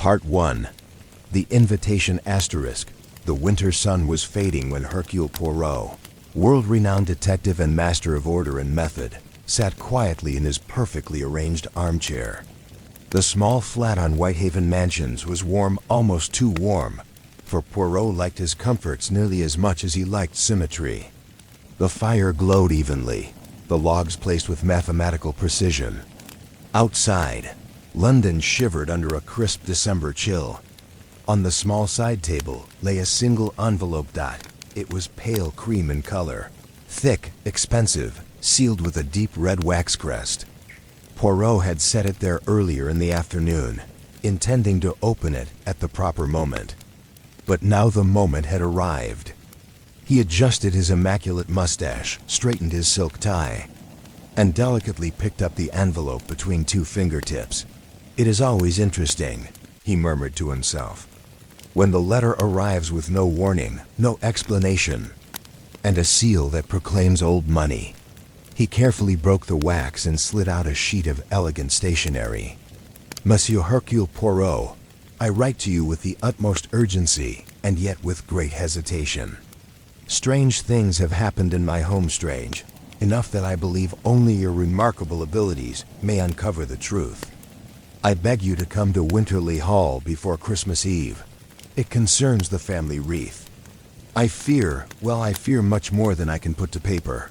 Part 1. The Invitation Asterisk. The winter sun was fading when Hercule Poirot, world-renowned detective and master of order and method, sat quietly in his perfectly arranged armchair. The small flat on Whitehaven Mansions was warm, almost too warm, for Poirot liked his comforts nearly as much as he liked symmetry. The fire glowed evenly, the logs placed with mathematical precision. Outside, London shivered under a crisp December chill. On the small side table lay a single envelope dot. It was pale cream in color, thick, expensive, sealed with a deep red wax crest. Poirot had set it there earlier in the afternoon, intending to open it at the proper moment. But now the moment had arrived. He adjusted his immaculate mustache, straightened his silk tie, and delicately picked up the envelope between two fingertips. "It is always interesting," he murmured to himself, "when the letter arrives with no warning, no explanation, and a seal that proclaims old money." He carefully broke the wax and slid out a sheet of elegant stationery. "Monsieur Hercule Poirot, I write to you with the utmost urgency, and yet with great hesitation. Strange things have happened in my home, strange, enough that I believe only your remarkable abilities may uncover the truth. I beg you to come to Winterleigh Hall before Christmas Eve. It concerns the family wreath. I fear much more than I can put to paper.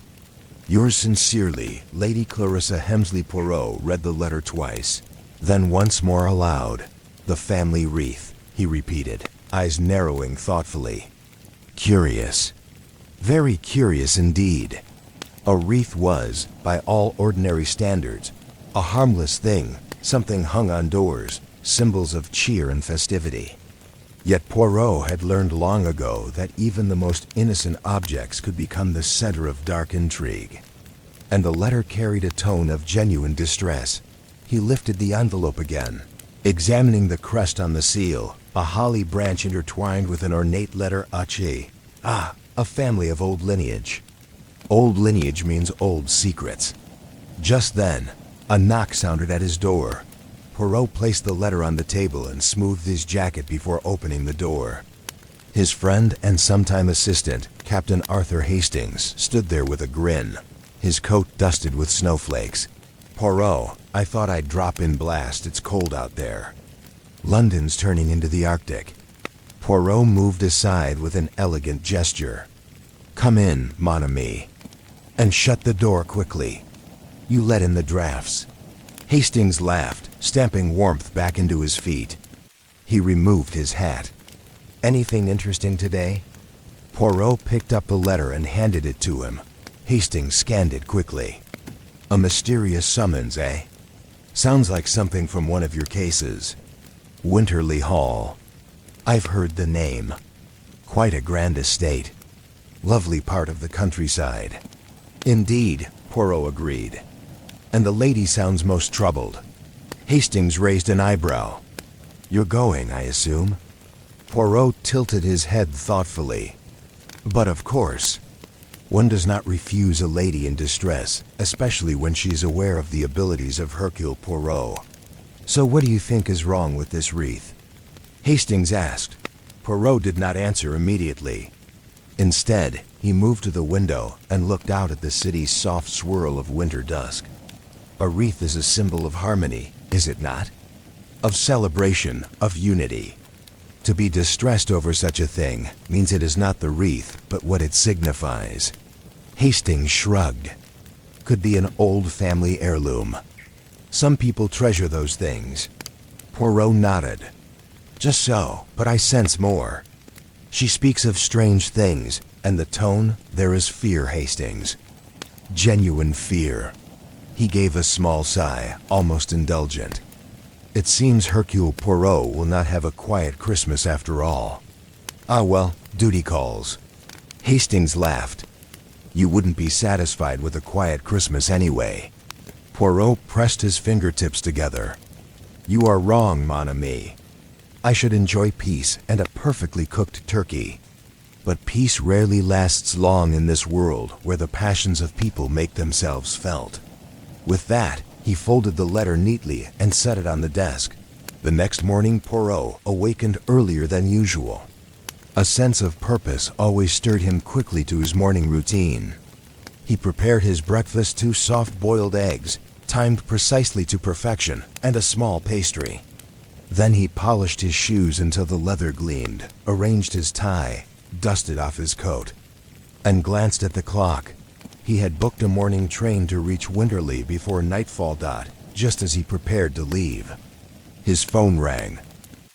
Yours sincerely, Lady Clarissa Hemsley." Poirot read the letter twice, then once more aloud. "The family wreath," he repeated, eyes narrowing thoughtfully. Curious. Very curious indeed. A wreath was, by all ordinary standards, a harmless thing, something hung on doors, symbols of cheer and festivity. Yet Poirot had learned long ago that even the most innocent objects could become the center of dark intrigue. And the letter carried a tone of genuine distress. He lifted the envelope again, examining the crest on the seal, a holly branch intertwined with an ornate letter H. Ah, a family of old lineage. Old lineage means old secrets. Just then, a knock sounded at his door. Poirot placed the letter on the table and smoothed his jacket before opening the door. His friend and sometime assistant, Captain Arthur Hastings, stood there with a grin, his coat dusted with snowflakes. "Poirot, I thought I'd drop in blast. It's cold out there. London's turning into the Arctic." Poirot moved aside with an elegant gesture. "Come in, mon ami, and shut the door quickly. You let in the drafts." Hastings laughed, stamping warmth back into his feet. He removed his hat. "Anything interesting today?" Poirot picked up the letter and handed it to him. Hastings scanned it quickly. "A mysterious summons, eh? Sounds like something from one of your cases. Winterleigh Hall. I've heard the name. Quite a grand estate. Lovely part of the countryside." "Indeed," Poirot agreed. "And the lady sounds most troubled." Hastings raised an eyebrow. "You're going, I assume?" Poirot tilted his head thoughtfully. "But of course. One does not refuse a lady in distress, especially when she's aware of the abilities of Hercule Poirot. So what do you think is wrong with this wreath?" Hastings asked. Poirot did not answer immediately. Instead, he moved to the window and looked out at the city's soft swirl of winter dusk. "A wreath is a symbol of harmony, is it not? Of celebration, of unity. To be distressed over such a thing means it is not the wreath, but what it signifies." Hastings shrugged. "Could be an old family heirloom. Some people treasure those things." Poirot nodded. "Just so, but I sense more. She speaks of strange things, and the tone, there is fear, Hastings. Genuine fear." He gave a small sigh, almost indulgent. "It seems Hercule Poirot will not have a quiet Christmas after all. Ah well, duty calls." Hastings laughed. "You wouldn't be satisfied with a quiet Christmas anyway." Poirot pressed his fingertips together. "You are wrong, mon ami. I should enjoy peace and a perfectly cooked turkey. But peace rarely lasts long in this world where the passions of people make themselves felt." With that, he folded the letter neatly and set it on the desk. The next morning, Poirot awakened earlier than usual. A sense of purpose always stirred him quickly to his morning routine. He prepared his breakfast: 2 soft-boiled eggs, timed precisely to perfection, and a small pastry. Then he polished his shoes until the leather gleamed, arranged his tie, dusted off his coat, and glanced at the clock. He had booked a morning train to reach Winterleigh before nightfall. Just as he prepared to leave, his phone rang.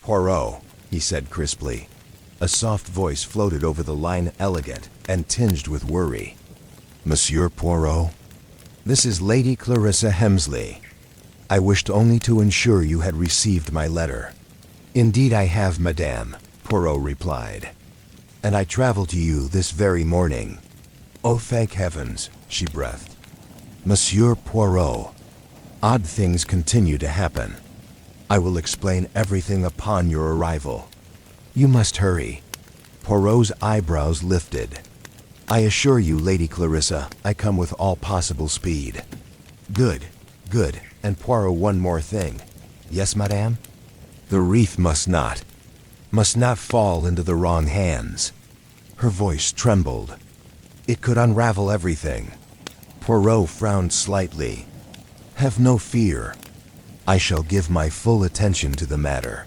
"Poirot," he said crisply. A soft voice floated over the line, elegant and tinged with worry. "Monsieur Poirot? This is Lady Clarissa Hemsley. I wished only to ensure you had received my letter." "Indeed I have, madame," Poirot replied. "And I travel to you this very morning." "Oh, thank heavens," she breathed. "Monsieur Poirot, odd things continue to happen. I will explain everything upon your arrival. You must hurry." Poirot's eyebrows lifted. "I assure you, Lady Clarissa, I come with all possible speed." "Good, good. And Poirot, one more thing." "Yes, madame?" "The wreath must not fall into the wrong hands." Her voice trembled. "It could unravel everything." Poirot frowned slightly. "Have no fear. I shall give my full attention to the matter."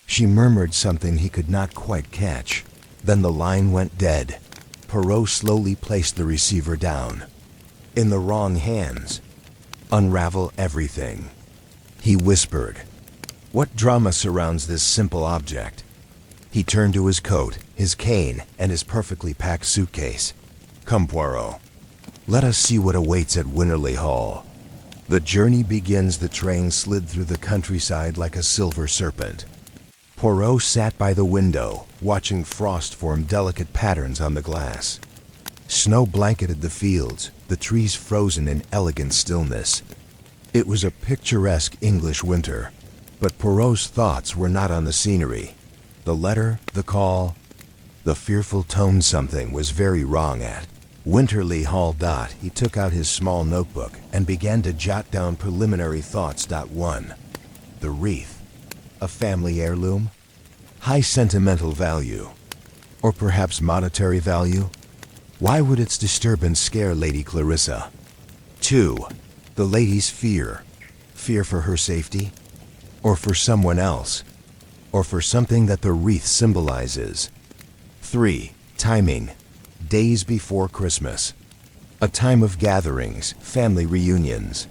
She murmured something he could not quite catch. Then the line went dead. Poirot slowly placed the receiver down. "In the wrong hands. Unravel everything," he whispered. What drama surrounds this simple object? He turned to his coat, his cane, and his perfectly packed suitcase. "Come, Poirot. Let us see what awaits at Winterleigh Hall." The journey begins. The train slid through the countryside like a silver serpent. Poirot sat by the window, watching frost form delicate patterns on the glass. Snow blanketed the fields, the trees frozen in elegant stillness. It was a picturesque English winter, but Poirot's thoughts were not on the scenery. The letter, the call, the fearful tone. Something was very wrong at Winterleigh Hall. He took out his small notebook and began to jot down preliminary thoughts. 1. The wreath. A family heirloom? High sentimental value. Or perhaps monetary value? Why would its disturbance scare Lady Clarissa? 2. The lady's fear. Fear for her safety? Or for someone else? Or for something that the wreath symbolizes? 3. Timing. Days before Christmas. A time of gatherings, family reunions.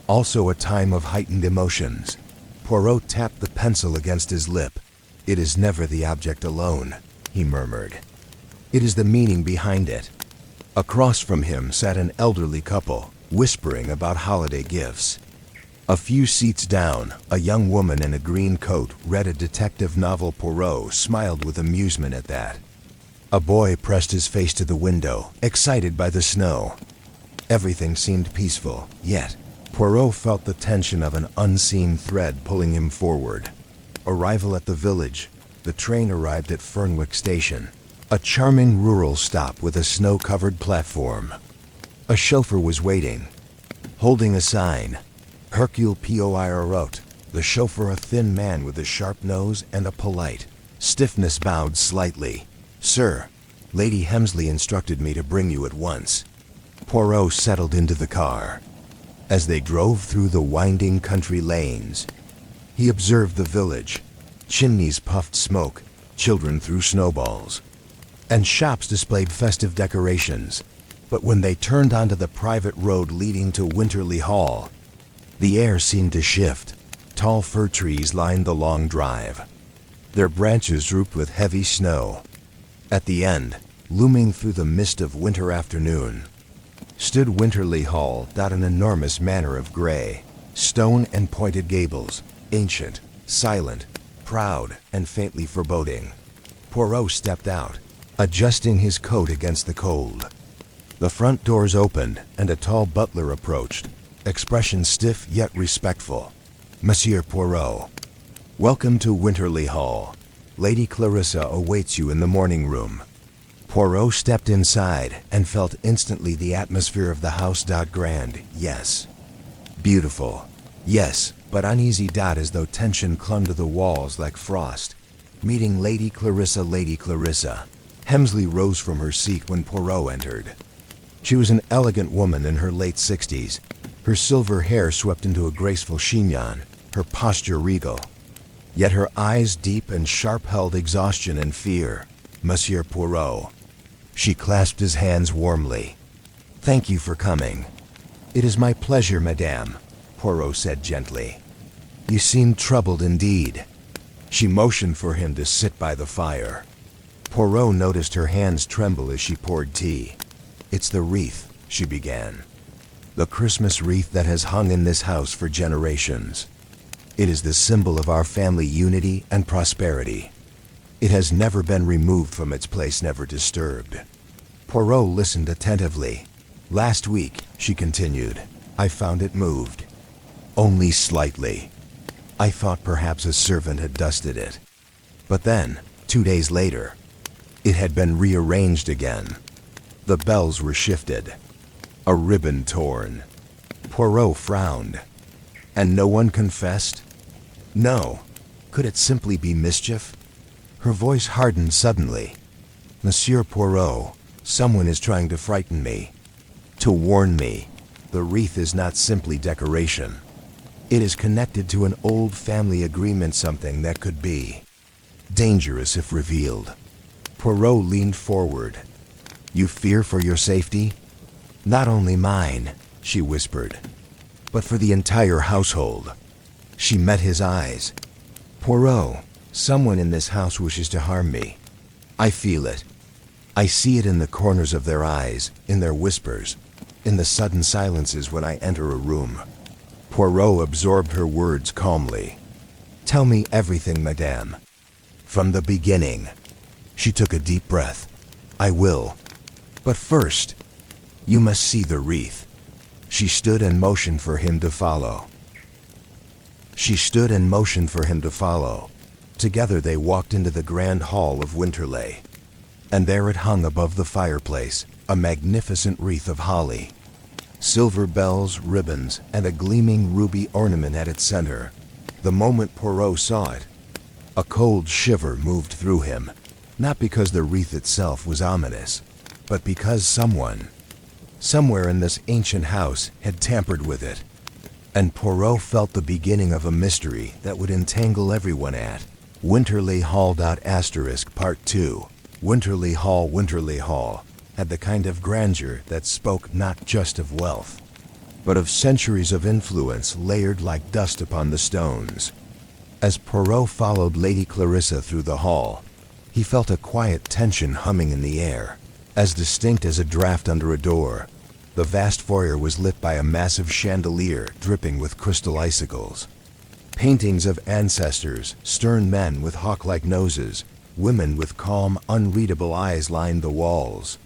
Also a time of heightened emotions. Poirot tapped the pencil against his lip. "It is never the object alone," he murmured. "It is the meaning behind it." Across from him sat an elderly couple, whispering about holiday gifts. A few seats down, a young woman in a green coat read a detective novel. Poirot smiled with amusement at that. A boy pressed his face to the window, excited by the snow. Everything seemed peaceful, yet Poirot felt the tension of an unseen thread pulling him forward. Arrival at the village. The train arrived at Fernwick Station, a charming rural stop with a snow-covered platform. A chauffeur was waiting, holding a sign. Hercule Poirot. The chauffeur, a thin man with a sharp nose and a polite stiffness, bowed slightly. "Sir, Lady Hemsley instructed me to bring you at once." Poirot settled into the car. As they drove through the winding country lanes, he observed the village. Chimneys puffed smoke, children threw snowballs, and shops displayed festive decorations. But when they turned onto the private road leading to Winterleigh Hall, the air seemed to shift. Tall fir trees lined the long drive. Their branches drooped with heavy snow. At the end, looming through the mist of winter afternoon, stood Winterleigh Hall. An enormous manor of gray stone and pointed gables, ancient, silent, proud, and faintly foreboding. Poirot stepped out, adjusting his coat against the cold. The front doors opened, and a tall butler approached, expression stiff yet respectful. "Monsieur Poirot, welcome to Winterleigh Hall. Lady Clarissa awaits you in the morning room." Poirot stepped inside and felt instantly the atmosphere of the house. Grand, yes. Beautiful. Yes, but uneasy. As though tension clung to the walls like frost. Meeting Lady Clarissa. Lady Clarissa. Hemsley rose from her seat when Poirot entered. She was an elegant woman in her late 60s. Her silver hair swept into a graceful chignon, her posture regal. Yet her eyes deep and sharp held exhaustion and fear. Monsieur Poirot. She clasped his hands warmly. Thank you for coming. It is my pleasure, madame, Poirot said gently. You seem troubled indeed. She motioned for him to sit by the fire. Poirot noticed her hands tremble as she poured tea. It's the wreath, she began. The Christmas wreath that has hung in this house for generations. It is the symbol of our family unity and prosperity. It has never been removed from its place, never disturbed. Poirot listened attentively. Last week, she continued, I found it moved. Only slightly. I thought perhaps a servant had dusted it. But then, 2 days later, it had been rearranged again. The bells were shifted. A ribbon torn. Poirot frowned. And no one confessed? No. Could it simply be mischief? Her voice hardened suddenly. Monsieur Poirot, someone is trying to frighten me. To warn me. The wreath is not simply decoration. It is connected to an old family agreement, something that could be dangerous if revealed. Poirot leaned forward. You fear for your safety? Not only mine, she whispered, but for the entire household. She met his eyes. Poirot, someone in this house wishes to harm me. I feel it. I see it in the corners of their eyes, in their whispers, in the sudden silences when I enter a room. Poirot absorbed her words calmly. Tell me everything, madame. From the beginning. She took a deep breath. I will. But first, you must see the wreath. She stood and motioned for him to follow. Together they walked into the grand hall of Winterleigh. And there it hung above the fireplace, a magnificent wreath of holly. Silver bells, ribbons, and a gleaming ruby ornament at its center. The moment Poirot saw it, a cold shiver moved through him, not because the wreath itself was ominous, but because someone, somewhere in this ancient house, had tampered with it. And Poirot felt the beginning of a mystery that would entangle everyone at Winterleigh Hall. Part 2. Winterleigh Hall had the kind of grandeur that spoke not just of wealth, but of centuries of influence layered like dust upon the stones. As Poirot followed Lady Clarissa through the hall, he felt a quiet tension humming in the air, as distinct as a draft under a door. The vast foyer was lit by a massive chandelier dripping with crystal icicles. Paintings of ancestors, stern men with hawk-like noses, women with calm, unreadable eyes lined the walls.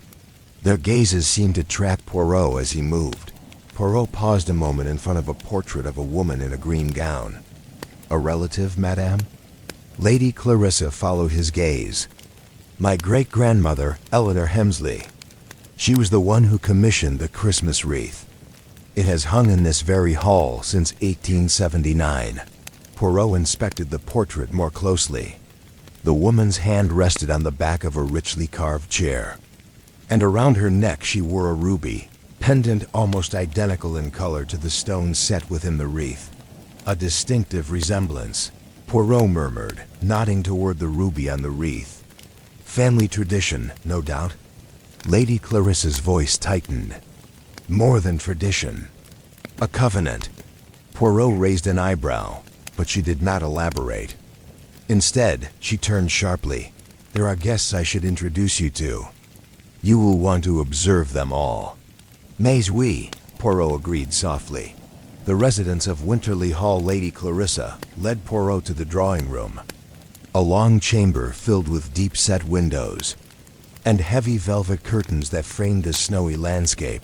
Their gazes seemed to track Poirot as he moved. Poirot paused a moment in front of a portrait of a woman in a green gown. A relative, madame? Lady Clarissa followed his gaze. My great-grandmother, Eleanor Hemsley. She was the one who commissioned the Christmas wreath. It has hung in this very hall since 1879. Poirot inspected the portrait more closely. The woman's hand rested on the back of a richly carved chair, and around her neck she wore a ruby, pendant almost identical in color to the stone set within the wreath. A distinctive resemblance, Poirot murmured, nodding toward the ruby on the wreath. Family tradition, no doubt. Lady Clarissa's voice tightened. More than tradition. A covenant. Poirot raised an eyebrow, but she did not elaborate. Instead, she turned sharply. There are guests I should introduce you to. You will want to observe them all. Mais oui, Poirot agreed softly. The residents of Winterleigh Hall. Lady Clarissa led Poirot to the drawing room. A long chamber filled with deep-set windows and heavy velvet curtains that framed the snowy landscape.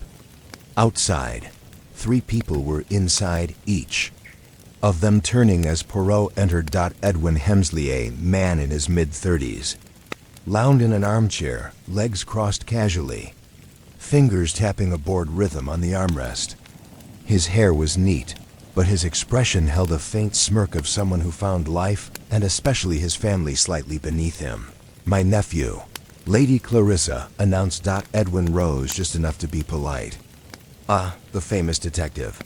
Outside, 3 people were inside each of them turning as Poirot entered. Edwin Hemsley, a man in his mid-30s, lounged in an armchair, legs crossed casually, fingers tapping a board rhythm on the armrest. His hair was neat, but his expression held a faint smirk of someone who found life, and especially his family, slightly beneath him. "My nephew, Lady Clarissa," announced. Edwin rose just enough to be polite. "Ah, the famous detective.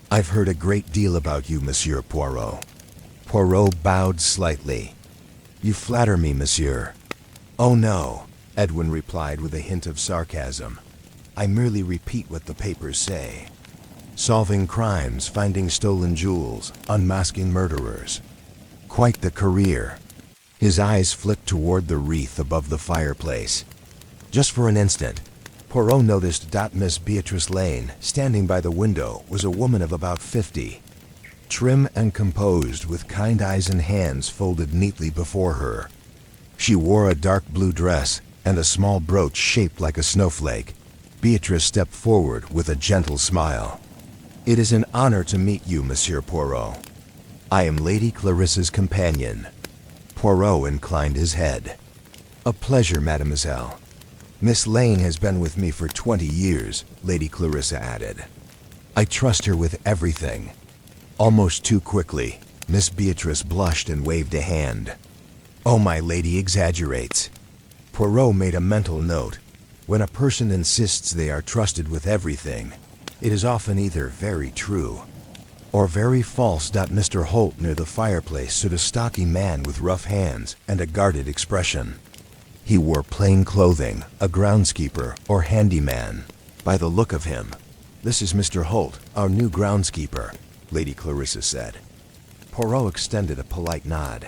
I've heard a great deal about you, Monsieur Poirot." Poirot bowed slightly. "You flatter me, monsieur." "Oh no," Edwin replied with a hint of sarcasm. "I merely repeat what the papers say. Solving crimes, finding stolen jewels, unmasking murderers. Quite the career." His eyes flicked toward the wreath above the fireplace. Just for an instant, Poirot noticed Miss Beatrice Lane, standing by the window, was a woman of about 50. Trim and composed, with kind eyes and hands folded neatly before her. She wore a dark blue dress and a small brooch shaped like a snowflake. Beatrice stepped forward with a gentle smile. "It is an honor to meet you, Monsieur Poirot. I am Lady Clarissa's companion." Poirot inclined his head. "A pleasure, mademoiselle. Miss Lane has been with me for 20 years, Lady Clarissa added. I trust her with everything." Almost too quickly, Miss Beatrice blushed and waved a hand. "Oh, my lady exaggerates." Poirot made a mental note. When a person insists they are trusted with everything, it is often either very true or very false. Mr. Holt near the fireplace stood a stocky man with rough hands and a guarded expression. He wore plain clothing, a groundskeeper or handyman. By the look of him, "This is Mr. Holt, our new groundskeeper," Lady Clarissa said. Poirot extended a polite nod.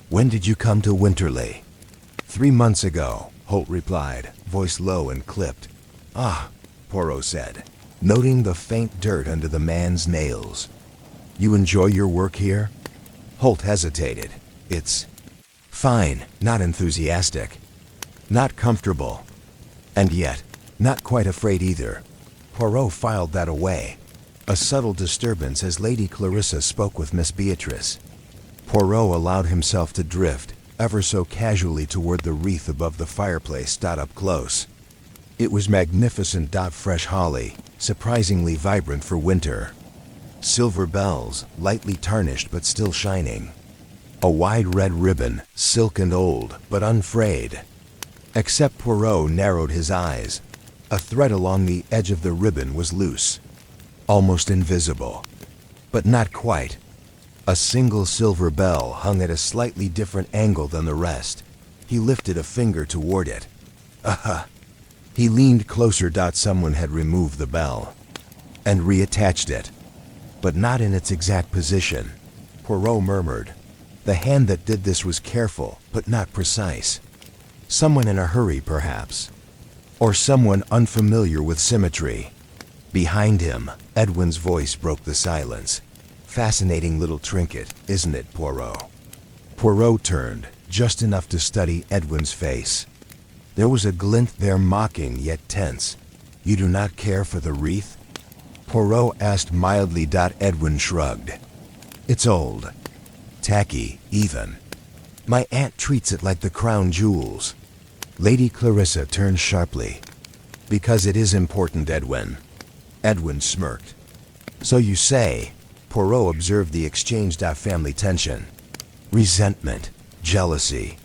"When did you come to Winterleigh?" 3 months ago, Holt replied, voice low and clipped. "Ah," Poirot said, noting the faint dirt under the man's nails. "You enjoy your work here?" Holt hesitated. "It's fine, not enthusiastic, not comfortable, and yet not quite afraid either." Poirot filed that away. A subtle disturbance as Lady Clarissa spoke with Miss Beatrice. Poirot allowed himself to drift, ever so casually, toward the wreath above the fireplace. Up close. It was magnificent. Fresh holly, surprisingly vibrant for winter. Silver bells, lightly tarnished but still shining. A wide red ribbon, silk and old, but unfrayed. Except Poirot narrowed his eyes. A thread along the edge of the ribbon was loose, almost invisible, but not quite. A single silver bell hung at a slightly different angle than the rest. He lifted a finger toward it. Aha! He leaned closer. Someone had removed the bell and reattached it, but not in its exact position. Poirot murmured. The hand that did this was careful, but not precise. Someone in a hurry, perhaps, or someone unfamiliar with symmetry. Behind him, Edwin's voice broke the silence. "Fascinating little trinket, isn't it, Poirot?" Poirot turned, just enough to study Edwin's face. There was a glint there, mocking yet tense. "You do not care for the wreath?" Poirot asked mildly. Edwin shrugged. "It's old. Tacky, even. My aunt treats it like the crown jewels." Lady Clarissa turned sharply. "Because it is important, Edwin." Edwin smirked. "So you say." Poirot observed the exchange. Family tension, resentment, jealousy.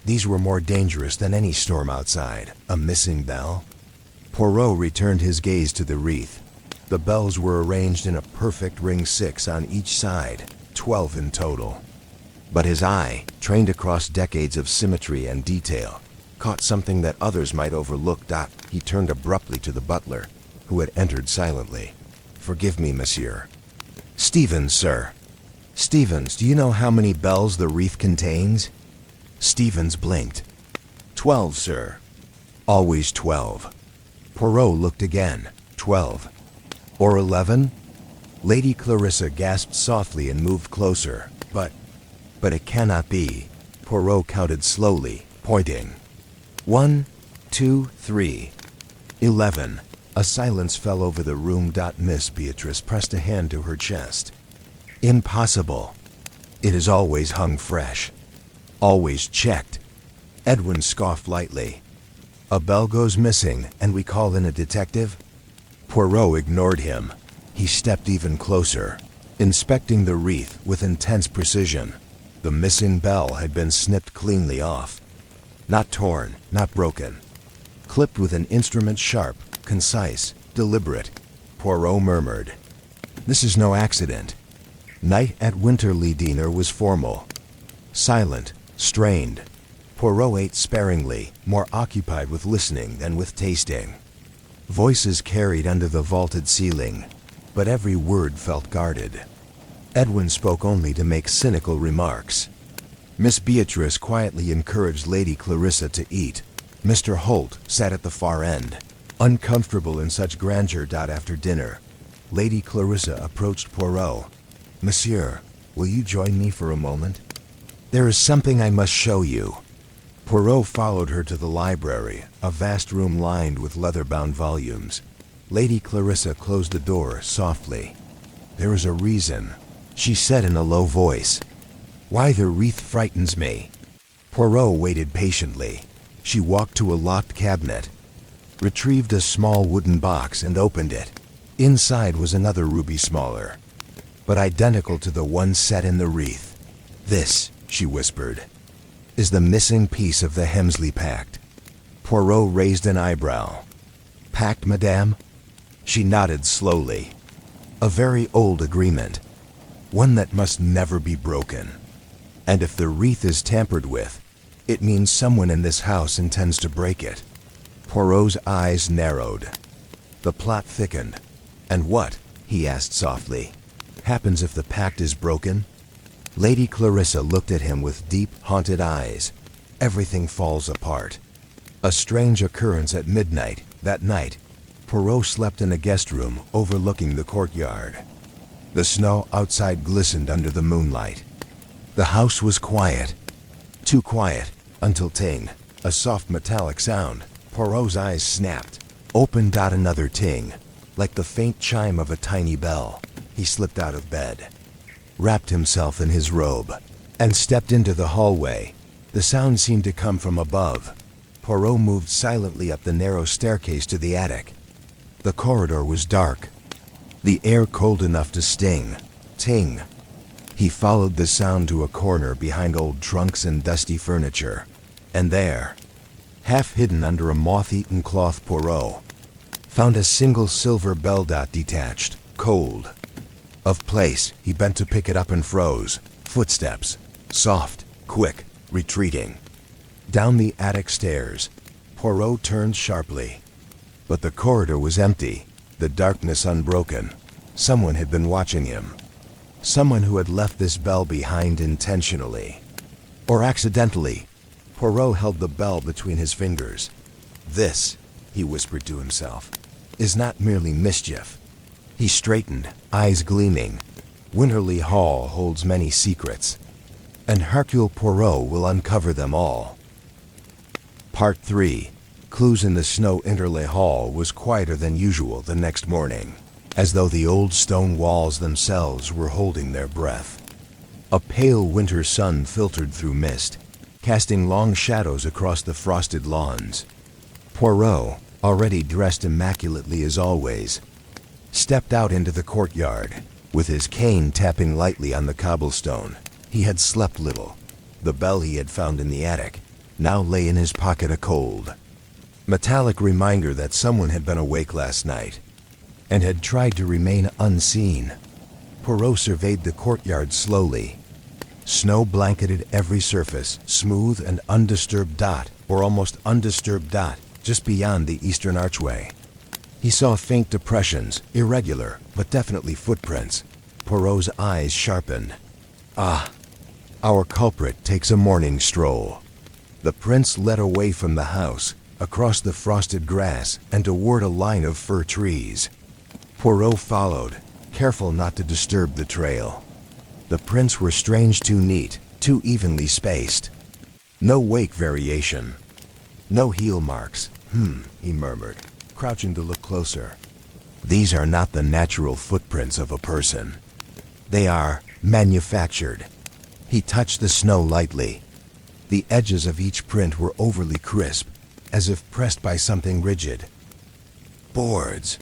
These were more dangerous than any storm outside. A missing bell? Poirot returned his gaze to the wreath. The bells were arranged in a perfect ring, 6 on each side, 12 in total. But his eye, trained across decades of symmetry and detail, caught something that others might overlook. He turned abruptly to the butler, who had entered silently. "Forgive me, monsieur." "Stevens, sir." "Stevens, do you know how many bells the wreath contains?" Stevens blinked. 12, sir." "Always 12." Poirot looked again. 12. Or 11? Lady Clarissa gasped softly and moved closer. But it cannot be." Poirot counted slowly, pointing. 1, 2, 3. 11. A silence fell over the room. Miss Beatrice pressed a hand to her chest. "Impossible. It is always hung fresh. Always checked." Edwin scoffed lightly. "A bell goes missing, and we call in a detective?" Poirot ignored him. He stepped even closer. Inspecting the wreath with intense precision, the missing bell had been snipped cleanly off. Not torn, not broken. Clipped with an instrument sharp, concise, deliberate. Poirot murmured, "This is no accident." Night at Winterleigh dinner was formal. Silent, strained. Poirot ate sparingly, more occupied with listening than with tasting. Voices carried under the vaulted ceiling, but every word felt guarded. Edwin spoke only to make cynical remarks. Miss Beatrice quietly encouraged Lady Clarissa to eat. Mr. Holt sat at the far end, uncomfortable in such grandeur. After dinner, Lady Clarissa approached Poirot. "Monsieur, will you join me for a moment? There is something I must show you." Poirot followed her to the library, a vast room lined with leather-bound volumes. Lady Clarissa closed the door softly. "There is a reason," she said in a low voice. "Why the wreath frightens me." Poirot waited patiently. She walked to a locked cabinet, retrieved a small wooden box and opened it. Inside was another ruby smaller, but identical to the one set in the wreath. "This," she whispered, "is the missing piece of the Hemsley Pact." Poirot raised an eyebrow. "Pact, madame?" She nodded slowly. "A very old agreement. One that must never be broken. And if the wreath is tampered with, it means someone in this house intends to break it." Poirot's eyes narrowed. The plot thickened. "And what," he asked softly, "happens if the pact is broken?" Lady Clarissa looked at him with deep, haunted eyes. "Everything falls apart." A strange occurrence at midnight, that night. Poirot slept in a guest room overlooking the courtyard. The snow outside glistened under the moonlight. The house was quiet. Too quiet, until ting, a soft metallic sound. Poirot's eyes snapped. Open. Another ting, like the faint chime of a tiny bell. He slipped out of bed, wrapped himself in his robe, and stepped into the hallway. The sound seemed to come from above. Poirot moved silently up the narrow staircase to the attic. The corridor was dark, the air cold enough to sting. Ting. He followed the sound to a corner behind old trunks and dusty furniture. And there, half hidden under a moth-eaten cloth, Poirot found a single silver bell detached, cold. Of place, he bent to pick it up and froze. Footsteps, soft, quick, retreating. Down the attic stairs, Poirot turned sharply. But the corridor was empty, the darkness unbroken. Someone had been watching him. Someone who had left this bell behind intentionally. Or accidentally. Poirot held the bell between his fingers. "This," he whispered to himself, "is not merely mischief." He straightened, eyes gleaming. Winterleigh Hall holds many secrets, and Hercule Poirot will uncover them all. Part 3. Clues in the snow. Winterleigh Hall was quieter than usual the next morning, as though the old stone walls themselves were holding their breath. A pale winter sun filtered through mist, casting long shadows across the frosted lawns. Poirot, already dressed immaculately as always, stepped out into the courtyard, with his cane tapping lightly on the cobblestone. He had slept little. The bell he had found in the attic now lay in his pocket, a cold, metallic reminder that someone had been awake last night and had tried to remain unseen. Poirot surveyed the courtyard slowly. Snow blanketed every surface, smooth and undisturbed. Or almost undisturbed. Just beyond the eastern archway, he saw faint depressions, irregular, but definitely footprints. Poirot's eyes sharpened. "Ah, our culprit takes a morning stroll." The prints led away from the house, across the frosted grass, and toward a line of fir trees. Poirot followed, careful not to disturb the trail. The prints were strange, too neat, too evenly spaced. No wake variation. No heel marks. He murmured, crouching to look closer. "These are not the natural footprints of a person. They are manufactured." He touched the snow lightly. The edges of each print were overly crisp, as if pressed by something rigid. "Boards,"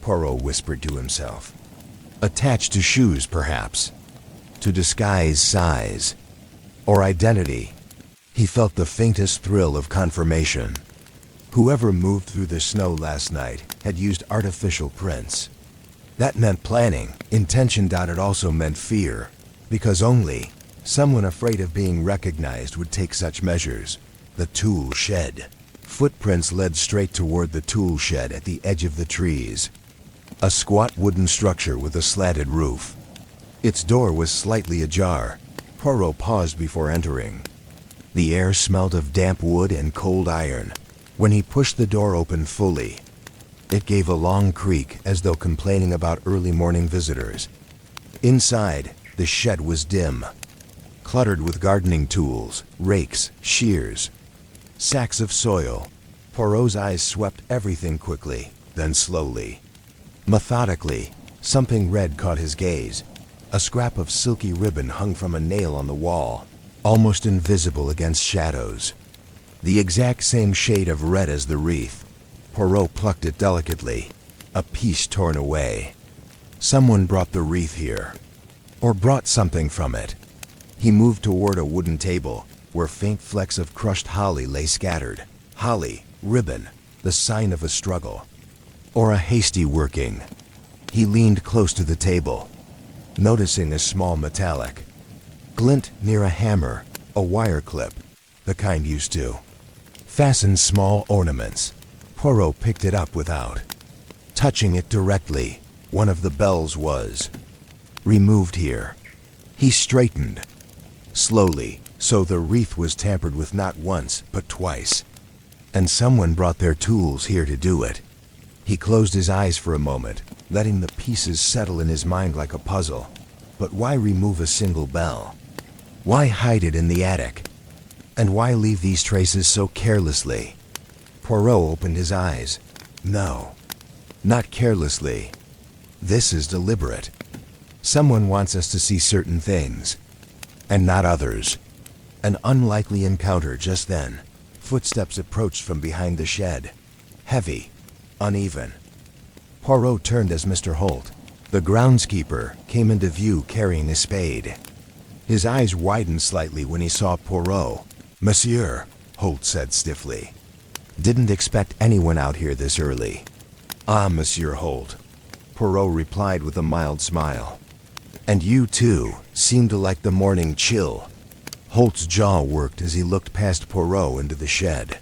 Poirot whispered to himself. Attached to shoes, perhaps. To disguise size. Or identity. He felt the faintest thrill of confirmation. Whoever moved through the snow last night had used artificial prints. That meant planning, intention. It also meant fear, because only someone afraid of being recognized would take such measures. The tool shed. Footprints led straight toward the tool shed at the edge of the trees. A squat wooden structure with a slatted roof. Its door was slightly ajar. Poirot paused before entering. The air smelled of damp wood and cold iron. When he pushed the door open fully, it gave a long creak as though complaining about early morning visitors. Inside, the shed was dim, cluttered with gardening tools, rakes, shears, sacks of soil. Poirot's eyes swept everything quickly, then slowly. Methodically, something red caught his gaze. A scrap of silky ribbon hung from a nail on the wall, almost invisible against shadows. The exact same shade of red as the wreath. Poirot plucked it delicately, a piece torn away. Someone brought the wreath here, or brought something from it. He moved toward a wooden table, where faint flecks of crushed holly lay scattered. Holly, ribbon, the sign of a struggle, or a hasty working. He leaned close to the table, noticing a small metallic glint near a hammer, a wire clip, the kind used to fasten small ornaments. Poirot picked it up without touching it directly. One of the bells was removed here. He straightened slowly, so the wreath was tampered with not once, but twice. And someone brought their tools here to do it. He closed his eyes for a moment, letting the pieces settle in his mind like a puzzle. But why remove a single bell? Why hide it in the attic? And why leave these traces so carelessly? Poirot opened his eyes. No, not carelessly. This is deliberate. Someone wants us to see certain things, and not others. An unlikely encounter just then. Footsteps approached from behind the shed. Heavy, uneven. Poirot turned as Mr. Holt, the groundskeeper, came into view carrying a spade. His eyes widened slightly when he saw Poirot. "Monsieur," Holt said stiffly. "Didn't expect anyone out here this early." "Ah, Monsieur Holt," Poirot replied with a mild smile. "And you, too, seem to like the morning chill." Holt's jaw worked as he looked past Poirot into the shed.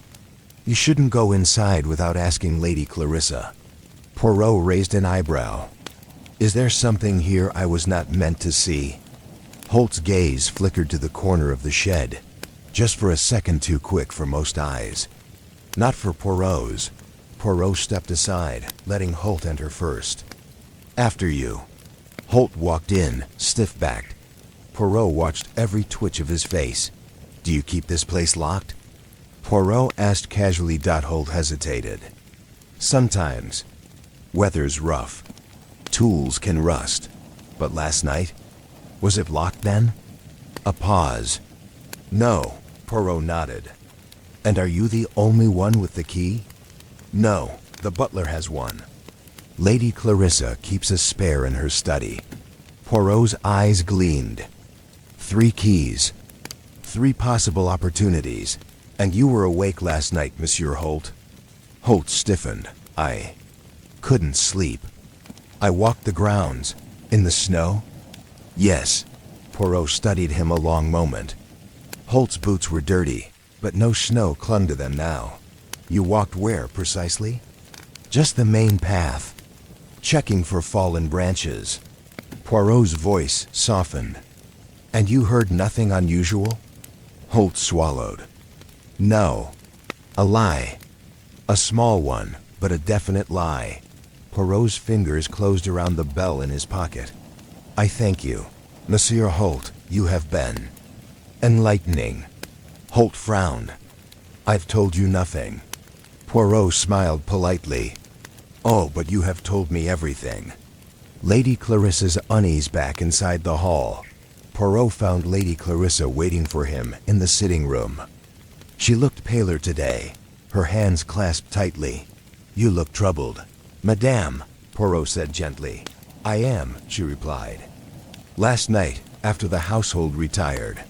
"You shouldn't go inside without asking Lady Clarissa." Poirot raised an eyebrow. "Is there something here I was not meant to see?" Holt's gaze flickered to the corner of the shed, just for a second too quick for most eyes. Not for Poirot's. Poirot stepped aside, letting Holt enter first. "After you." Holt walked in, stiff-backed. Poirot watched every twitch of his face. "Do you keep this place locked?" Poirot asked casually. Holt hesitated. "Sometimes. Weather's rough. Tools can rust. But last night? Was it locked then?" A pause. "No," Poirot nodded. "And are you the only one with the key?" "No, the butler has one. Lady Clarissa keeps a spare in her study." Poirot's eyes gleamed. 3 keys. 3 possible opportunities. "And you were awake last night, Monsieur Holt?" Holt stiffened. "I couldn't sleep. I walked the grounds. In the snow?" "Yes." Poirot studied him a long moment. Holt's boots were dirty, but no snow clung to them now. "You walked where, precisely?" "Just the main path, checking for fallen branches." Poirot's voice softened. "And you heard nothing unusual?" Holt swallowed. "No. A lie. A small one, but a definite lie." Poirot's fingers closed around the bell in his pocket. "I thank you, Monsieur Holt. You have been enlightening." Holt frowned. "I've told you nothing." Poirot smiled politely. "Oh, but you have told me everything." Lady Clarissa's unease back inside the hall. Poirot found Lady Clarissa waiting for him in the sitting room. She looked paler today, her hands clasped tightly. "You look troubled." "Madame," Poirot said gently. I am, she replied. Last night, after the household retired.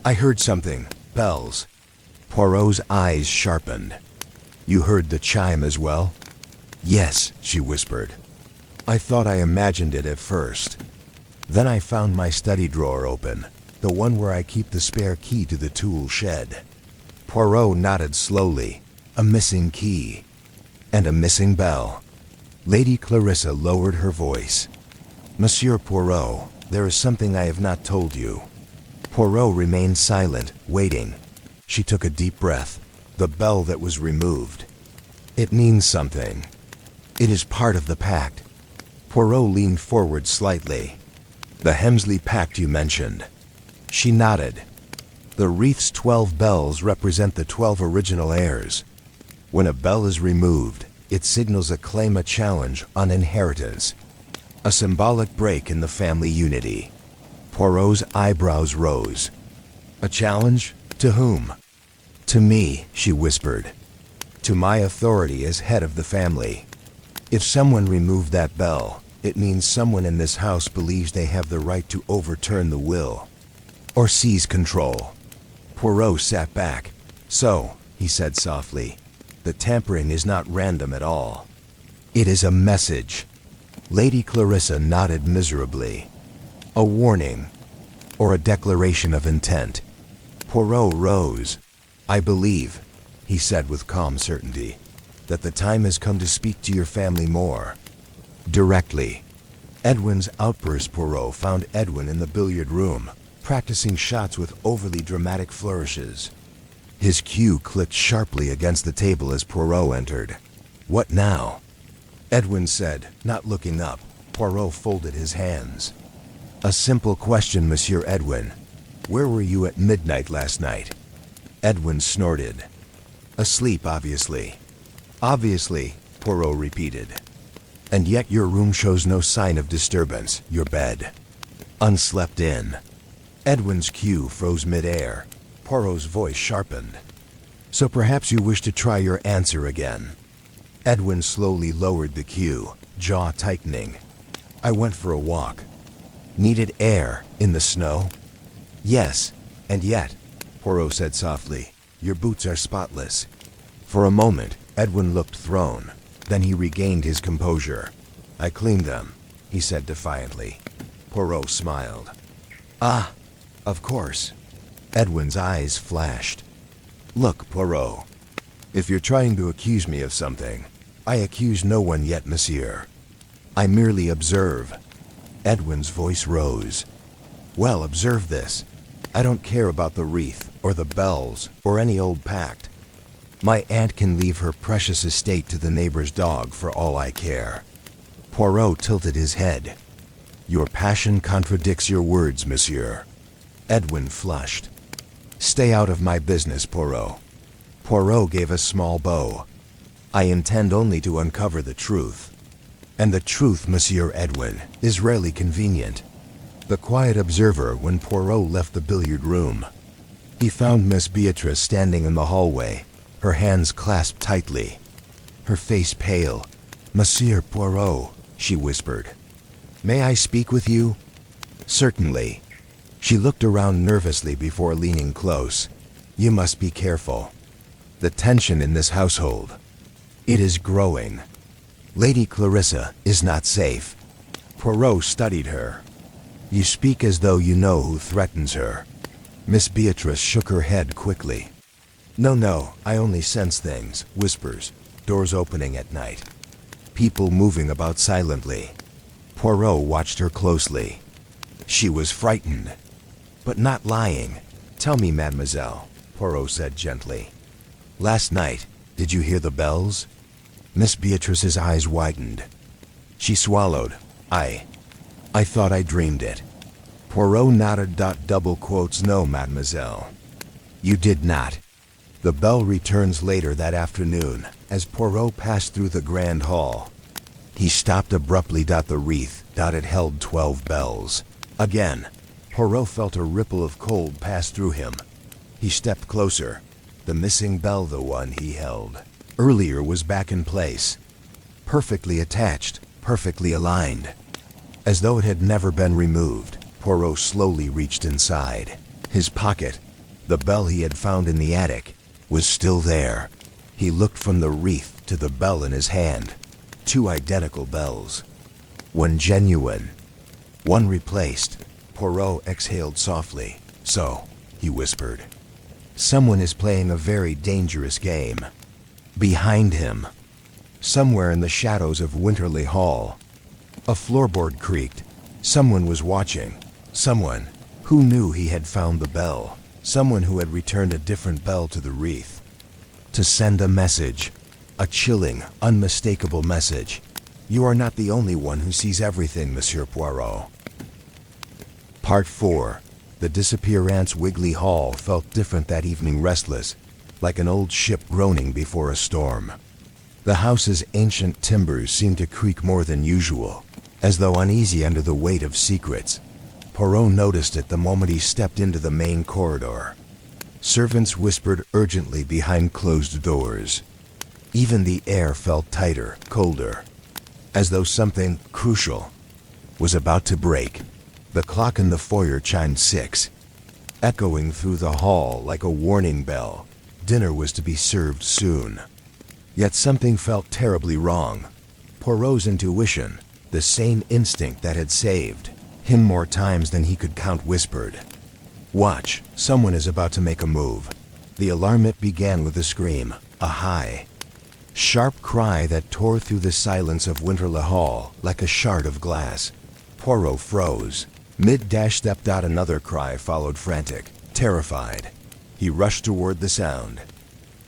I heard something. Bells. Poirot's eyes sharpened. You heard the chime as well? Yes, she whispered. I thought I imagined it at first. Then I found my study drawer open, the one where I keep the spare key to the tool shed. Poirot nodded slowly. A missing key. And a missing bell. Lady Clarissa lowered her voice. Monsieur Poirot, there is something I have not told you. Poirot remained silent, waiting. She took a deep breath. The bell that was removed. It means something. It is part of the pact. Poirot leaned forward slightly. The Hemsley Pact you mentioned. She nodded. The wreath's 12 bells represent the 12 original heirs. When a bell is removed, it signals a claim, a challenge on inheritance. A symbolic break in the family unity. Poirot's eyebrows rose. A challenge? To whom? To me, she whispered. To my authority as head of the family. If someone removed that bell, it means someone in this house believes they have the right to overturn the will. Or seize control. Poirot sat back. So, he said softly, the tampering is not random at all. It is a message. Lady Clarissa nodded miserably. A warning. Or a declaration of intent. Poirot rose. I believe, he said with calm certainty, that the time has come to speak to your family more. Directly. Edwin's outburst. Poirot found Edwin in the billiard room, practicing shots with overly dramatic flourishes. His cue clicked sharply against the table as Poirot entered. What now? Edwin said, not looking up. Poirot folded his hands. A simple question, Monsieur Edwin. Where were you at midnight last night? Edwin snorted. Asleep, obviously. Obviously, Poirot repeated. And yet your room shows no sign of disturbance, your bed. Unslept in. Edwin's cue froze mid-air. Poirot's voice sharpened. So perhaps you wish to try your answer again. Edwin slowly lowered the cue, jaw tightening. I went for a walk. Needed air, in the snow? Yes, and yet, Poirot said softly, your boots are spotless. For a moment, Edwin looked thrown. Then he regained his composure. I cleaned them, he said defiantly. Poirot smiled. Ah, of course. Edwin's eyes flashed. Look, Poirot, if you're trying to accuse me of something, I accuse no one yet, monsieur. I merely observe. Edwin's voice rose. Well, observe this. I don't care about the wreath, or the bells, or any old pact. My aunt can leave her precious estate to the neighbor's dog for all I care. Poirot tilted his head. Your passion contradicts your words, monsieur. Edwin flushed. Stay out of my business, Poirot. Poirot gave a small bow. I intend only to uncover the truth. And the truth, Monsieur Edwin, is rarely convenient. The quiet observer when Poirot left the billiard room. He found Miss Beatrice standing in the hallway, her hands clasped tightly, her face pale. Monsieur Poirot, she whispered. May I speak with you? Certainly. She looked around nervously before leaning close. You must be careful. The tension in this household. It is growing. Lady Clarissa is not safe. Poirot studied her. You speak as though you know who threatens her. Miss Beatrice shook her head quickly. No, I only sense things, whispers, doors opening at night. People moving about silently. Poirot watched her closely. She was frightened, but not lying. Tell me, mademoiselle, Poirot said gently. Last night, did you hear the bells? Miss Beatrice's eyes widened. She swallowed. I thought I dreamed it. Poirot nodded. Double quotes. No, mademoiselle. You did not. The bell returns later that afternoon, as Poirot passed through the grand hall. He stopped abruptly. The wreath. It held 12 bells. Again, Poirot felt a ripple of cold pass through him. He stepped closer. The missing bell, the one he held earlier, was back in place. Perfectly attached, perfectly aligned. As though it had never been removed, Poirot slowly reached inside. His pocket, the bell he had found in the attic, was still there. He looked from the wreath to the bell in his hand. 2 identical bells. One genuine, one replaced. Poirot exhaled softly. "So," he whispered, "someone is playing a very dangerous game." Behind him, somewhere in the shadows of Winterleigh Hall, a floorboard creaked. Someone was watching. Someone who knew he had found the bell. Someone who had returned a different bell to the wreath. To send a message. A chilling, unmistakable message. "You are not the only one who sees everything, Monsieur Poirot." Part 4. The disappearance. Winterleigh Hall felt different that evening, restless, like an old ship groaning before a storm. The house's ancient timbers seemed to creak more than usual, as though uneasy under the weight of secrets. Poirot noticed it the moment he stepped into the main corridor. Servants whispered urgently behind closed doors. Even the air felt tighter, colder, as though something crucial was about to break. The clock in the foyer chimed 6, echoing through the hall like a warning bell. Dinner was to be served soon. Yet something felt terribly wrong. Poirot's intuition, the sane instinct that had saved him more times than he could count, whispered, "Watch, someone is about to make a move." The alarm began with a scream, a high, sharp cry that tore through the silence of Winterleigh Hall like a shard of glass. Poirot froze. Mid-step. Another cry followed, frantic, terrified. He rushed toward the sound.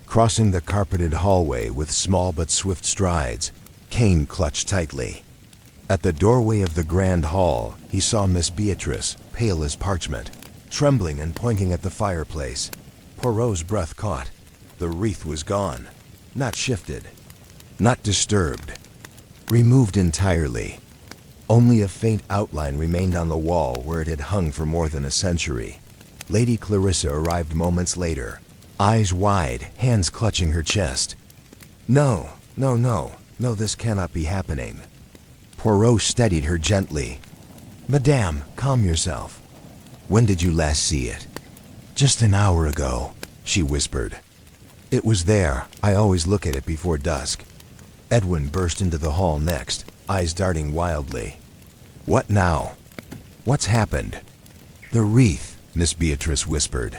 Crossing the carpeted hallway with small but swift strides, cane clutched tightly. At the doorway of the grand hall, he saw Miss Beatrice, pale as parchment, trembling and pointing at the fireplace. Poirot's breath caught. The wreath was gone. Not shifted. Not disturbed. Removed entirely. Only a faint outline remained on the wall where it had hung for more than a century. Lady Clarissa arrived moments later, eyes wide, hands clutching her chest. No, this cannot be happening." Poirot steadied her gently. "Madame, calm yourself. When did you last see it?" "Just an hour ago," she whispered. "It was there. I always look at it before dusk." Edwin burst into the hall next, eyes darting wildly. "What now? What's happened?" "The wreath," Miss Beatrice whispered.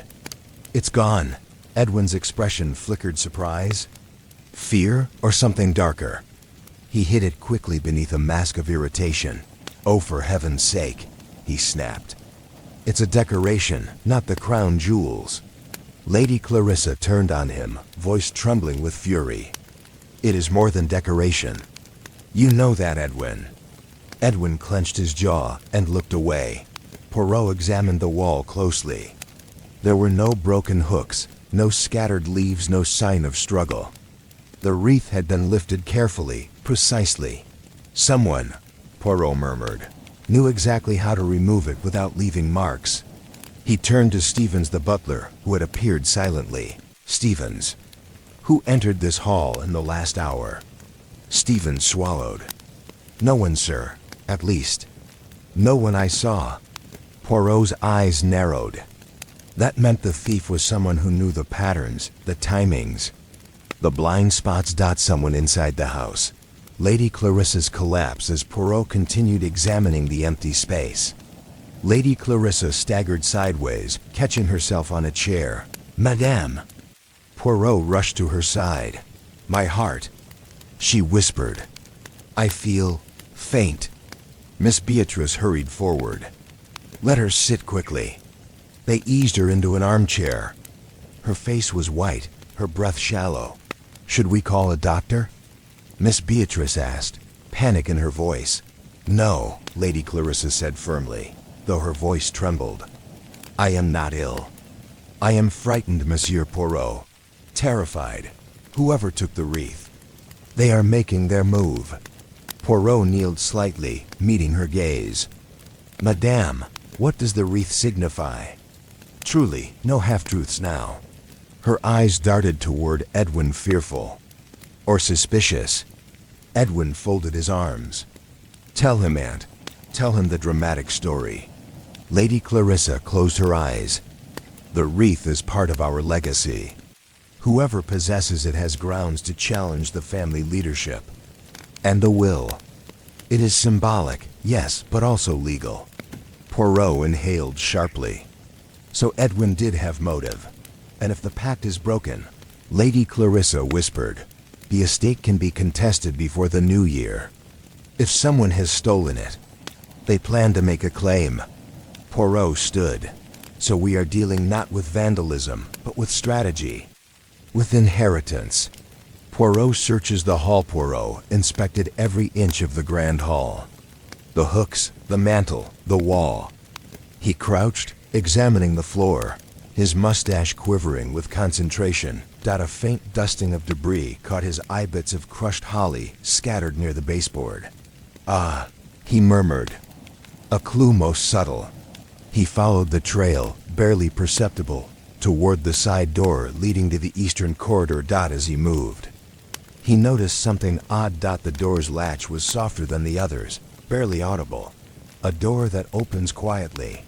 "It's gone." Edwin's expression flickered surprise. Fear, or something darker? He hid it quickly beneath a mask of irritation. "Oh, for heaven's sake," he snapped. "It's a decoration, not the crown jewels." Lady Clarissa turned on him, voice trembling with fury. "It is more than decoration. You know that, Edwin." Edwin clenched his jaw and looked away. Poirot examined the wall closely. There were no broken hooks, no scattered leaves, no sign of struggle. The wreath had been lifted carefully, precisely. Someone, Poirot murmured, knew exactly how to remove it without leaving marks. He turned to Stevens the butler, who had appeared silently. "Stevens, who entered this hall in the last hour?" Stevens swallowed. "No one, sir. At least, no one I saw." Poirot's eyes narrowed. That meant the thief was someone who knew the patterns, the timings, the blind spots. Someone inside the house. Lady Clarissa's collapse as Poirot continued examining the empty space. Lady Clarissa staggered sideways, catching herself on a chair. "Madame!" Poirot rushed to her side. "My heart," she whispered. "I feel faint." Miss Beatrice hurried forward. "Let her sit quickly." They eased her into an armchair. Her face was white, her breath shallow. "Should we call a doctor?" Miss Beatrice asked, panic in her voice. "No," Lady Clarissa said firmly, though her voice trembled. "I am not ill. I am frightened, Monsieur Poirot. Terrified. Whoever took the wreath. They are making their move." Poirot kneeled slightly, meeting her gaze. "Madame, what does the wreath signify?" Truly, no half-truths now. Her eyes darted toward Edwin, fearful. Or suspicious. Edwin folded his arms. "Tell him, Aunt. Tell him the dramatic story. Lady Clarissa closed her eyes. The wreath is part of our legacy. Whoever possesses it has grounds to challenge the family leadership. And the will. It is symbolic, yes, but also legal. Poirot inhaled sharply. So Edwin did have motive. And if the pact is broken, Lady Clarissa whispered, the estate can be contested before the new year. If someone has stolen it, they plan to make a claim. Poirot stood. So we are dealing not with vandalism, but with strategy. With inheritance. Poirot searches the hall. Poirot inspected every inch of the grand hall. The hooks, the mantel, the wall. He crouched, examining the floor, his mustache quivering with concentration. A faint dusting of debris caught his eye. Bits of crushed holly scattered near the baseboard. Ah, he murmured. A clue most subtle. He followed the trail, barely perceptible, toward the side door leading to the eastern corridor. As he moved, he noticed something odd. The door's latch was softer than the others, barely audible. A door that opens quietly.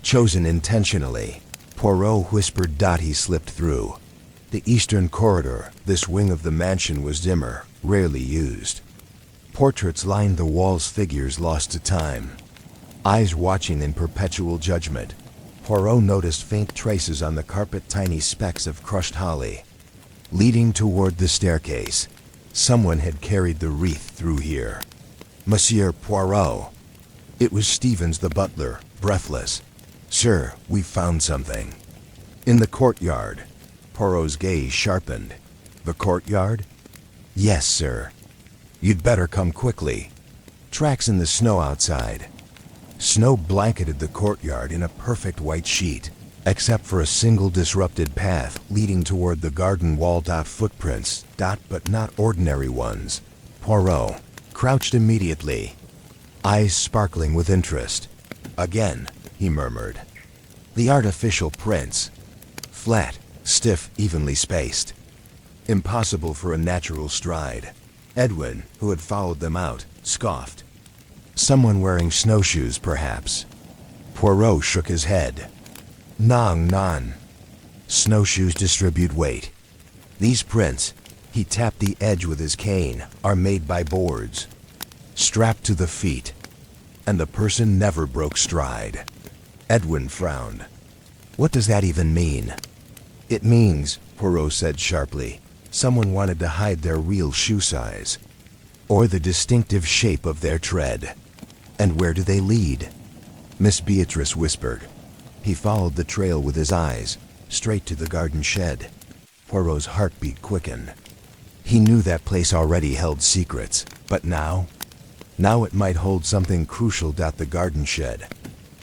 Chosen intentionally. Poirot whispered. He slipped through. The eastern corridor, this wing of the mansion, was dimmer, rarely used. Portraits lined the walls, figures lost to time. Eyes watching in perpetual judgment. Poirot noticed faint traces on the carpet, tiny specks of crushed holly. Leading toward the staircase. Someone had carried the wreath through here. Monsieur Poirot. It was Stevens the butler, breathless. Sir, we've found something. In the courtyard. Poirot's gaze sharpened. The courtyard? Yes, sir. You'd better come quickly. Tracks in the snow outside. Snow blanketed the courtyard in a perfect white sheet, except for a single disrupted path leading toward the garden wall. Footprints, but not ordinary ones. Poirot crouched immediately, eyes sparkling with interest. Again, he murmured. The artificial prints. Flat, stiff, evenly spaced. Impossible for a natural stride. Edwin, who had followed them out, scoffed. Someone wearing snowshoes, perhaps. Poirot shook his head. Non. Snowshoes distribute weight. These prints, he tapped the edge with his cane, are made by boards. Strapped to the feet. And the person never broke stride. Edwin frowned. What does that even mean? It means, Poirot said sharply, someone wanted to hide their real shoe size. Or the distinctive shape of their tread. And where do they lead? Miss Beatrice whispered. He followed the trail with his eyes, straight to the garden shed. Poirot's heartbeat quickened. He knew that place already held secrets, but now? Now it might hold something crucial. The garden shed.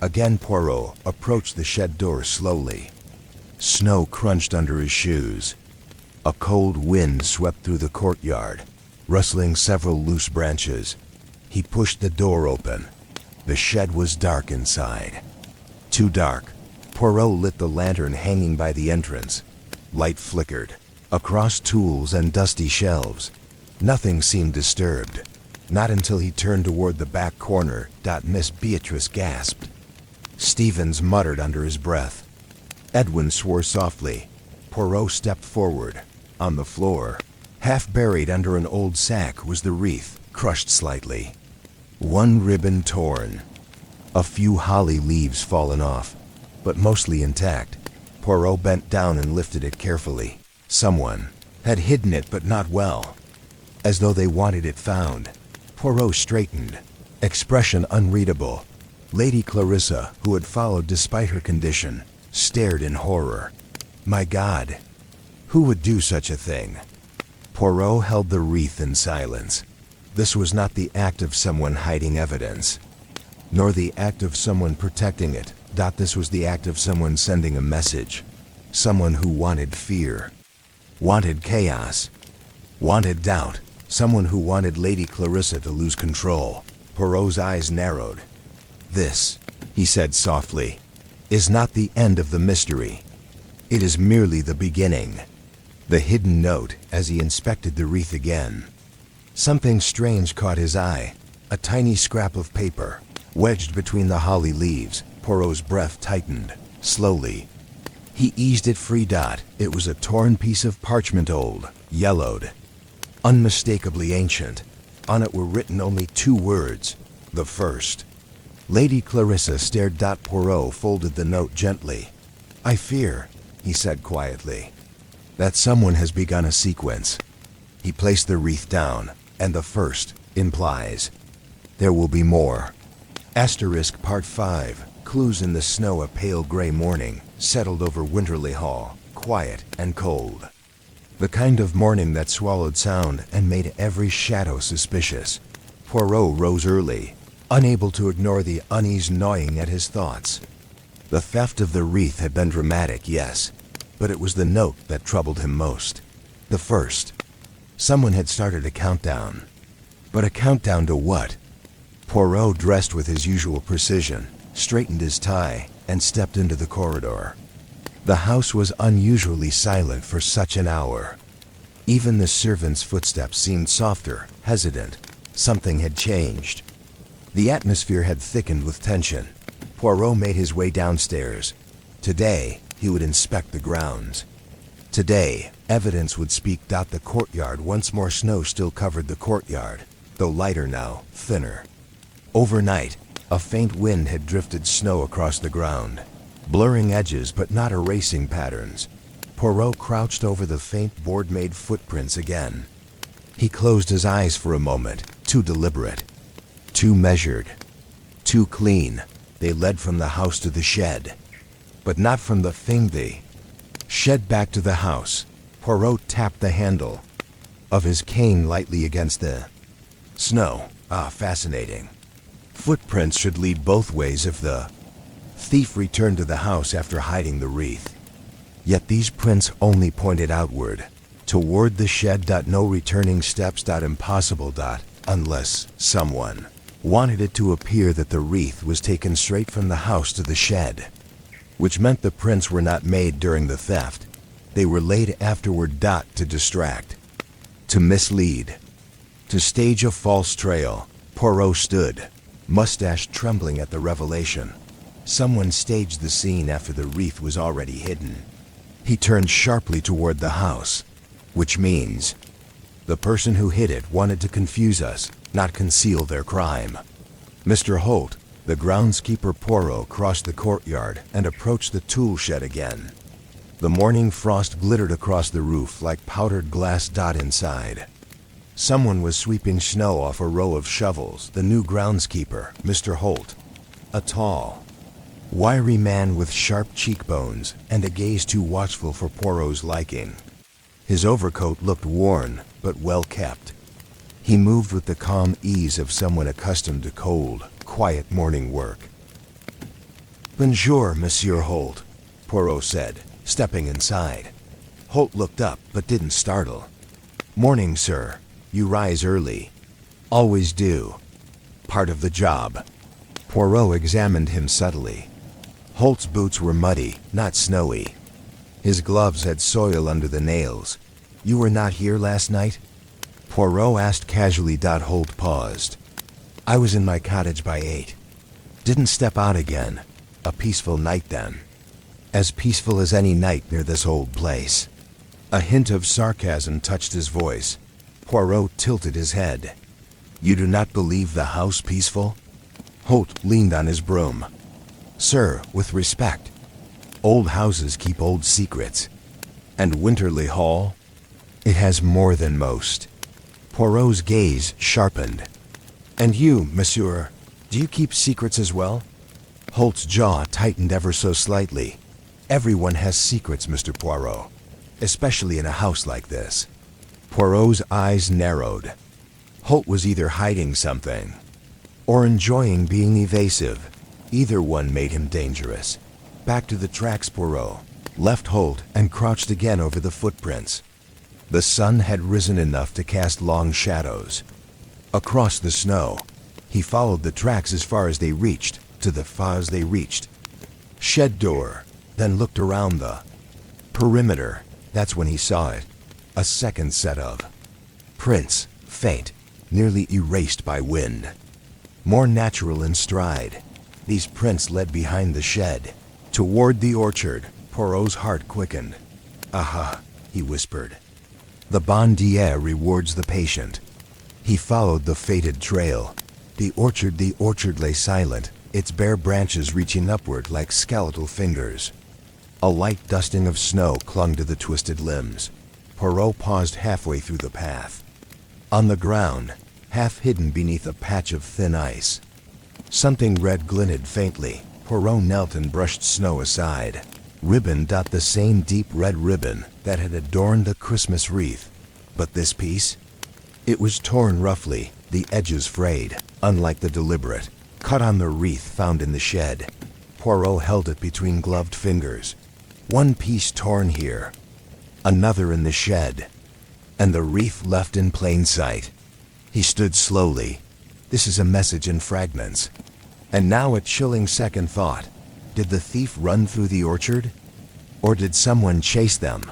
Again Poirot approached the shed door slowly. Snow crunched under his shoes. A cold wind swept through the courtyard, rustling several loose branches. He pushed the door open. The shed was dark inside. Too dark. Poirot lit the lantern hanging by the entrance. Light flickered. Across tools and dusty shelves. Nothing seemed disturbed. Not until he turned toward the back corner. Miss Beatrice gasped. Stevens muttered under his breath. Edwin swore softly. Poirot stepped forward. On the floor, half buried under an old sack, was the wreath, crushed slightly. One ribbon torn. A few holly leaves fallen off, but mostly intact. Poirot bent down and lifted it carefully. Someone had hidden it, but not well. As though they wanted it found. Poirot straightened, expression unreadable. Lady Clarissa, who had followed despite her condition, stared in horror. My God, who would do such a thing? Poirot held the wreath in silence. This was not the act of someone hiding evidence, nor the act of someone protecting it. This was the act of someone sending a message. Someone who wanted fear, wanted chaos, wanted doubt. Someone who wanted Lady Clarissa to lose control. Poirot's eyes narrowed. This, he said softly, is not the end of the mystery. It is merely the beginning. The hidden note as he inspected the wreath again. Something strange caught his eye. A tiny scrap of paper. Wedged between the holly leaves, Poirot's breath tightened, slowly. He eased it free. It was a torn piece of parchment, old, yellowed, unmistakably ancient. On it were written only 2 words. The first. Lady Clarissa stared. Poirot folded the note gently. "I fear," he said quietly, "that someone has begun a sequence." He placed the wreath down, and the first implies there will be more. Asterisk Part 5. Clues in the snow. A pale gray morning settled over Winterleigh Hall, quiet and cold. The kind of morning that swallowed sound and made every shadow suspicious. Poirot rose early, unable to ignore the unease gnawing at his thoughts. The theft of the wreath had been dramatic, yes, but it was the note that troubled him most. The first. Someone had started a countdown. But a countdown to what? Poirot dressed with his usual precision, straightened his tie, and stepped into the corridor. The house was unusually silent for such an hour. Even the servants' footsteps seemed softer, hesitant. Something had changed. The atmosphere had thickened with tension. Poirot made his way downstairs. Today, he would inspect the grounds. Today, evidence would speak. The courtyard. Once more snow still covered the courtyard, though lighter now, thinner. Overnight, a faint wind had drifted snow across the ground, blurring edges but not erasing patterns. Poirot crouched over the faint board-made footprints again. He closed his eyes for a moment, too deliberate, too measured, too clean. They led from the house to the shed, but not from the thing. The shed back to the house. Poirot tapped the handle of his cane lightly against the snow. Fascinating. Footprints should lead both ways if the thief returned to the house after hiding the wreath. Yet these prints only pointed outward, toward the shed. No returning steps. Impossible. Unless someone wanted it to appear that the wreath was taken straight from the house to the shed, which meant the prints were not made during the theft. They were laid afterward. To distract, to mislead, to stage a false trail. Poirot stood, mustache trembling at the revelation. Someone staged the scene after the wreath was already hidden. He turned sharply toward the house, which means the person who hid it wanted to confuse us, not conceal their crime. Mr. Holt, the groundskeeper. Poirot crossed the courtyard and approached the tool shed again. The morning frost glittered across the roof like powdered glass. Inside, someone was sweeping snow off a row of shovels. The new groundskeeper, Mr. Holt, a tall, wiry man with sharp cheekbones and a gaze too watchful for Poirot's liking. His overcoat looked worn, but well kept. He moved with the calm ease of someone accustomed to cold, quiet morning work. "Bonjour, Monsieur Holt," Poirot said, stepping inside. Holt looked up, but didn't startle. "Morning, sir. You rise early." "Always do. Part of the job." Poirot examined him subtly. Holt's boots were muddy, not snowy. His gloves had soil under the nails. "You were not here last night?" Poirot asked casually. Holt paused. "I was in my cottage by 8. Didn't step out again. A peaceful night then." "As peaceful as any night near this old place." A hint of sarcasm touched his voice. Poirot tilted his head. "You do not believe the house peaceful?" Holt leaned on his broom. "Sir, with respect, old houses keep old secrets. And Winterleigh Hall? It has more than most." Poirot's gaze sharpened. "And you, monsieur, do you keep secrets as well?" Holt's jaw tightened ever so slightly. "Everyone has secrets, Mr. Poirot, especially in a house like this." Poirot's eyes narrowed. Holt was either hiding something or enjoying being evasive. Either one made him dangerous. Back to the tracks. Poirot left Holt and crouched again over the footprints. The sun had risen enough to cast long shadows across the snow. He followed the tracks as far as they reached, Shed door, then looked around the perimeter. That's when he saw it. A second set of prints, faint, nearly erased by wind. more natural in stride. These prints led behind the shed, toward the orchard. Poirot's heart quickened. "Aha," he whispered. "The bon Dieu rewards the patient." He followed the fated trail. The orchard lay silent, its bare branches reaching upward like skeletal fingers. A light dusting of snow clung to the twisted limbs. Poirot paused halfway through the path. On the ground, half hidden beneath a patch of thin ice, something red glinted faintly. Poirot knelt and brushed snow aside. Ribbon, the same deep red ribbon that had adorned the Christmas wreath. But this piece? It was torn roughly, the edges frayed, unlike the deliberate cut on the wreath found in the shed. Poirot held it between gloved fingers. One piece torn here, another in the shed, and the wreath left in plain sight. He stood slowly. This is a message in fragments. And now a chilling second thought. Did the thief run through the orchard? Or did someone chase them?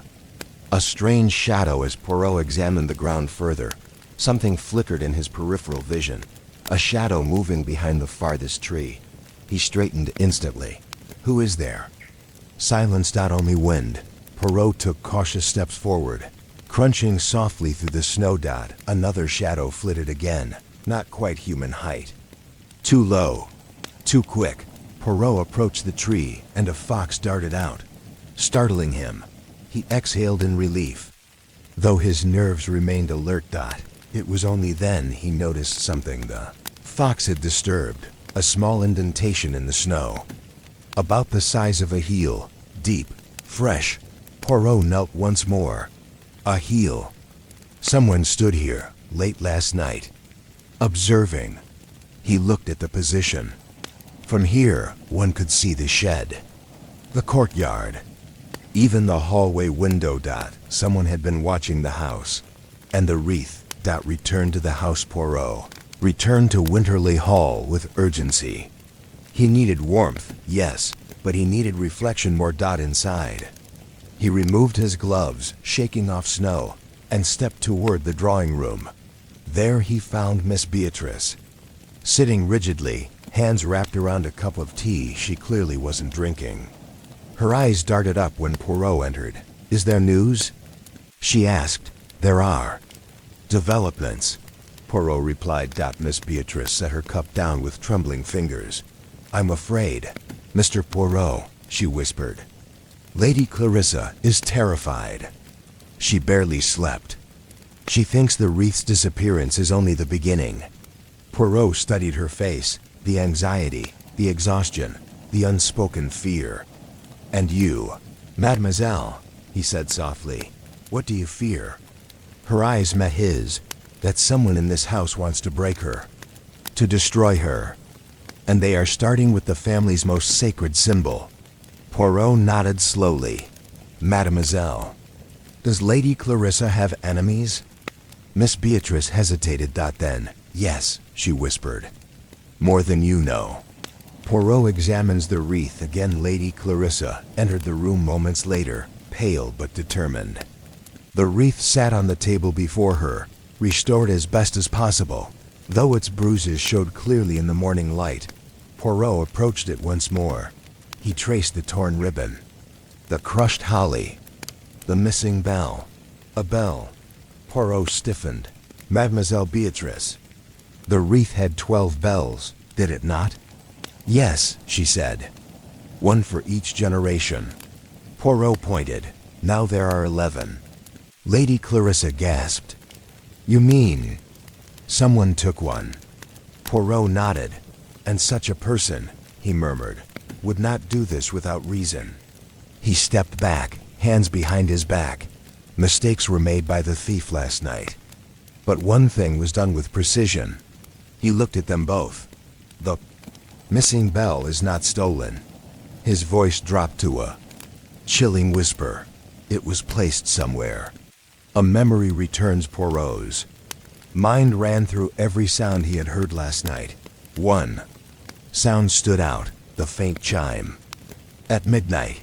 A strange shadow as Poirot examined the ground further. Something flickered in his peripheral vision. A shadow moving behind the farthest tree. He straightened instantly. Who is there? Silence, only wind. Poirot took cautious steps forward. Crunching softly through the snow, another shadow flitted again. Not quite human height. Too low. Too quick. Poirot approached the tree, and a fox darted out, startling him. He exhaled in relief. Though his nerves remained alert, it was only then he noticed something the fox had disturbed. A small indentation in the snow, about the size of a heel, deep, fresh. Poirot knelt once more. A heel. Someone stood here, late last night, observing. He looked at the position. From here, one could see the shed, the courtyard, even the hallway window. Someone had been watching the house. And the wreath. Returned to the house. Poirot returned to Winterleigh Hall with urgency. He needed warmth, yes, but he needed reflection more. Inside. He removed his gloves, shaking off snow, and stepped toward the drawing room. There he found Miss Beatrice, sitting rigidly, hands wrapped around a cup of tea she clearly wasn't drinking. Her eyes darted up when Poirot entered. "Is there news?" she asked. "There are developments," Poirot replied. Miss Beatrice set her cup down with trembling fingers. "I'm afraid, Mr. Poirot," she whispered. "Lady Clarissa is terrified. She barely slept. She thinks the wreath's disappearance is only the beginning." Poirot studied her face, the anxiety, the exhaustion, the unspoken fear. "And you, mademoiselle," he said softly, "what do you fear?" Her eyes met his. "That someone in this house wants to break her, to destroy her. And they are starting with the family's most sacred symbol." Poirot nodded slowly. "Mademoiselle, does Lady Clarissa have enemies?" Miss Beatrice hesitated. Then, "Yes," she whispered. "More than you know." Poirot examines the wreath again. Lady Clarissa entered the room moments later, pale but determined. The wreath sat on the table before her, restored as best as possible, though its bruises showed clearly in the morning light. Poirot approached it once more. He traced the torn ribbon, the crushed holly, the missing bell. A bell. Poirot stiffened. "Mademoiselle Beatrice, the wreath had 12 bells, did it not?" "Yes," she said. "One for each generation." Poirot pointed. "Now there are 11. Lady Clarissa gasped. "You mean someone took one?" Poirot nodded. "And such a person," he murmured, "would not do this without reason." He stepped back, hands behind his back. Mistakes were made by the thief last night. But one thing was done with precision. He looked at them both. "The missing bell is not stolen." His voice dropped to a chilling whisper. "It was placed somewhere." A memory returns. Poirot's mind ran through every sound he had heard last night. One sound stood out, the faint chime. At midnight.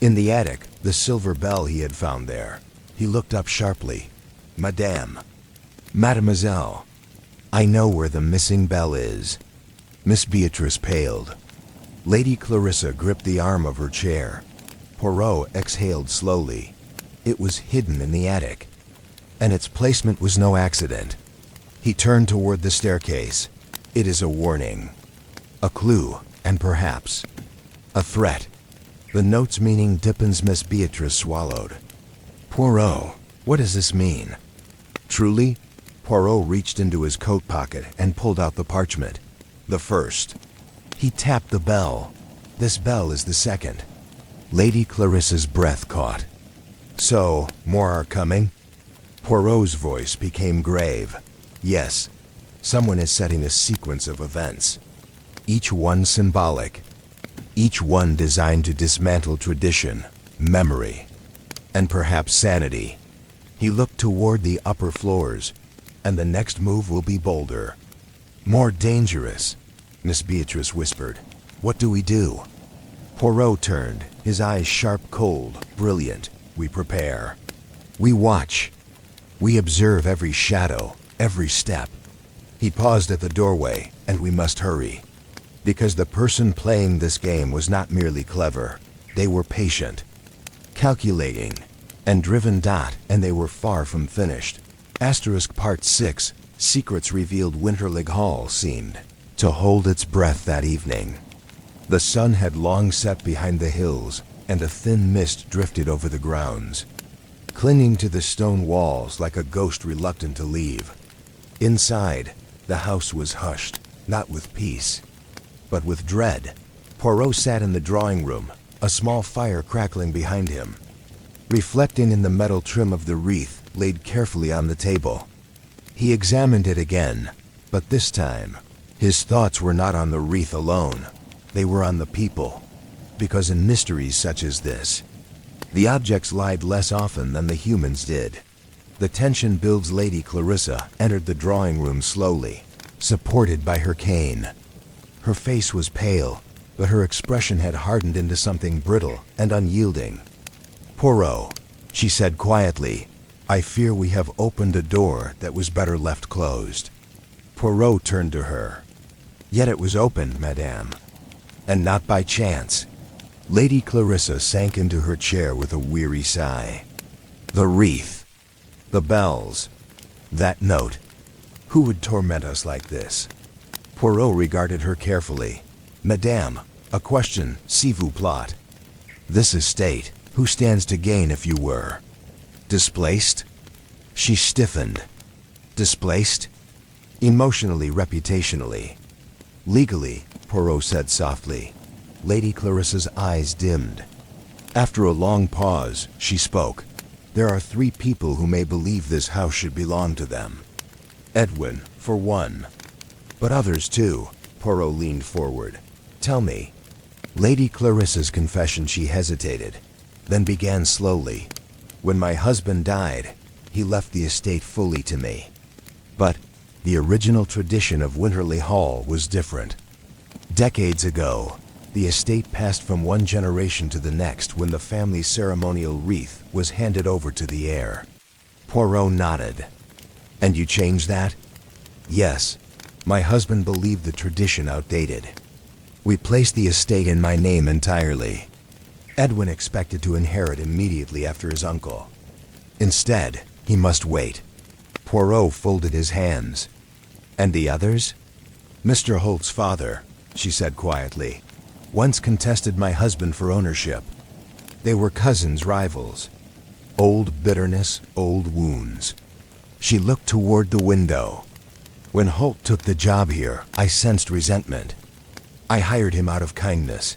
In the attic, the silver bell he had found there. He looked up sharply. "Madame. Mademoiselle. I know where the missing bell is." Miss Beatrice paled. Lady Clarissa gripped the arm of her chair. Poirot exhaled slowly. It was hidden in the attic, and its placement was no accident. He turned toward the staircase. It is a warning, a clue, and perhaps a threat. The note's meaning deepens. Miss Beatrice swallowed. Poirot, what does this mean? Truly? Poirot reached into his coat pocket and pulled out the parchment. The first. He tapped the bell. This bell is the second. Lady Clarissa's breath caught. So, more are coming? Poirot's voice became grave. Yes, someone is setting a sequence of events. Each one symbolic. Each one designed to dismantle tradition, memory, and perhaps sanity. He looked toward the upper floors, and the next move will be bolder. More dangerous, Miss Beatrice whispered. What do we do? Poirot turned, his eyes sharp, cold, brilliant. We prepare. We watch. We observe every shadow, every step. He paused at the doorway, and we must hurry. Because the person playing this game was not merely clever. They were patient, calculating, and driven. And they were far from finished. Part 6, Secrets revealed. Winterleigh Hall seemed to hold its breath that evening. The sun had long set behind the hills, and a thin mist drifted over the grounds, clinging to the stone walls like a ghost reluctant to leave. Inside, the house was hushed, not with peace, but with dread. Poirot sat in the drawing room, a small fire crackling behind him, reflecting in the metal trim of the wreath laid carefully on the table. He examined it again, but this time, his thoughts were not on the wreath alone. They were on the people, because in mysteries such as this, the objects lied less often than the humans did. The tension builds. Lady Clarissa entered the drawing room slowly, supported by her cane. Her face was pale, but her expression had hardened into something brittle and unyielding. Poirot, she said quietly, I fear we have opened a door that was better left closed. Poirot turned to her. Yet it was opened, madame, and not by chance. Lady Clarissa sank into her chair with a weary sigh. The wreath, the bells, that note. Who would torment us like this? Poirot regarded her carefully. Madame, a question, s'il vous plaît. This estate, who stands to gain if you were displaced? She stiffened. Displaced? Emotionally, reputationally. Legally, Poirot said softly. Lady Clarissa's eyes dimmed. After a long pause, she spoke. There are 3 people who may believe this house should belong to them. Edwin, for one. But others too. Poirot leaned forward. Tell me. Lady Clarissa's confession. She hesitated, then began slowly. When my husband died, he left the estate fully to me. But the original tradition of Winterleigh Hall was different. Decades ago, the estate passed from one generation to the next when the family's ceremonial wreath was handed over to the heir. Poirot nodded. And you changed that? Yes. My husband believed the tradition outdated. We placed the estate in my name entirely. Edwin expected to inherit immediately after his uncle. Instead, he must wait. Poirot folded his hands. And the others? Mr. Holt's father, she said quietly, once contested my husband for ownership. They were cousins, rivals. Old bitterness, old wounds. She looked toward the window. When Holt took the job here, I sensed resentment. I hired him out of kindness.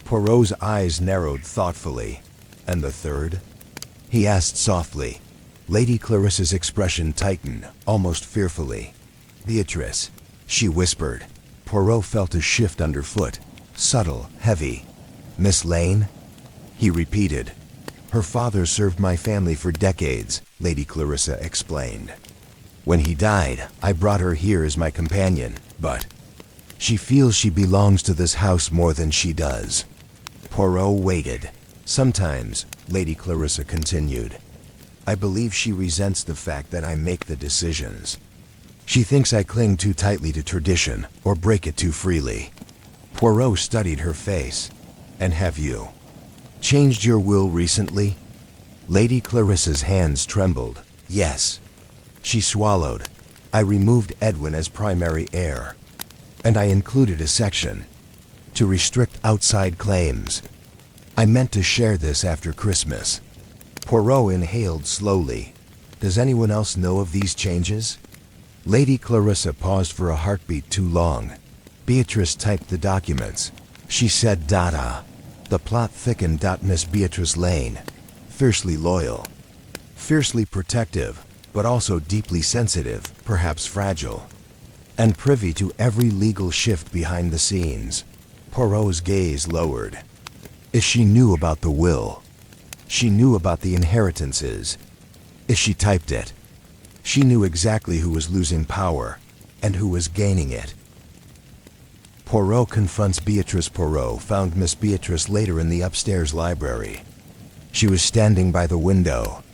Poirot's eyes narrowed thoughtfully. And the third? He asked softly. Lady Clarissa's expression tightened, almost fearfully. Beatrice, she whispered. Poirot felt a shift underfoot. Subtle, heavy. Miss Lane? He repeated. Her father served my family for decades, Lady Clarissa explained. When he died, I brought her here as my companion, but she feels she belongs to this house more than she does. Poirot waited. Sometimes, Lady Clarissa continued, I believe she resents the fact that I make the decisions. She thinks I cling too tightly to tradition or break it too freely. Poirot studied her face. And have you changed your will recently? Lady Clarissa's hands trembled. Yes. She swallowed. I removed Edwin as primary heir. And I included a section to restrict outside claims. I meant to share this after Christmas. Poirot inhaled slowly. Does anyone else know of these changes? Lady Clarissa paused for a heartbeat too long. Beatrice typed the documents. She said, "Dada." The plot thickened. Miss Beatrice Lane. Fiercely loyal. Fiercely protective, but also deeply sensitive, perhaps fragile. And privy to every legal shift behind the scenes. Poirot's gaze lowered. If she knew about the will, she knew about the inheritances. If she typed it, she knew exactly who was losing power and who was gaining it. Poirot confronts Beatrice. Poirot found Miss Beatrice later in the upstairs library. She was standing by the window,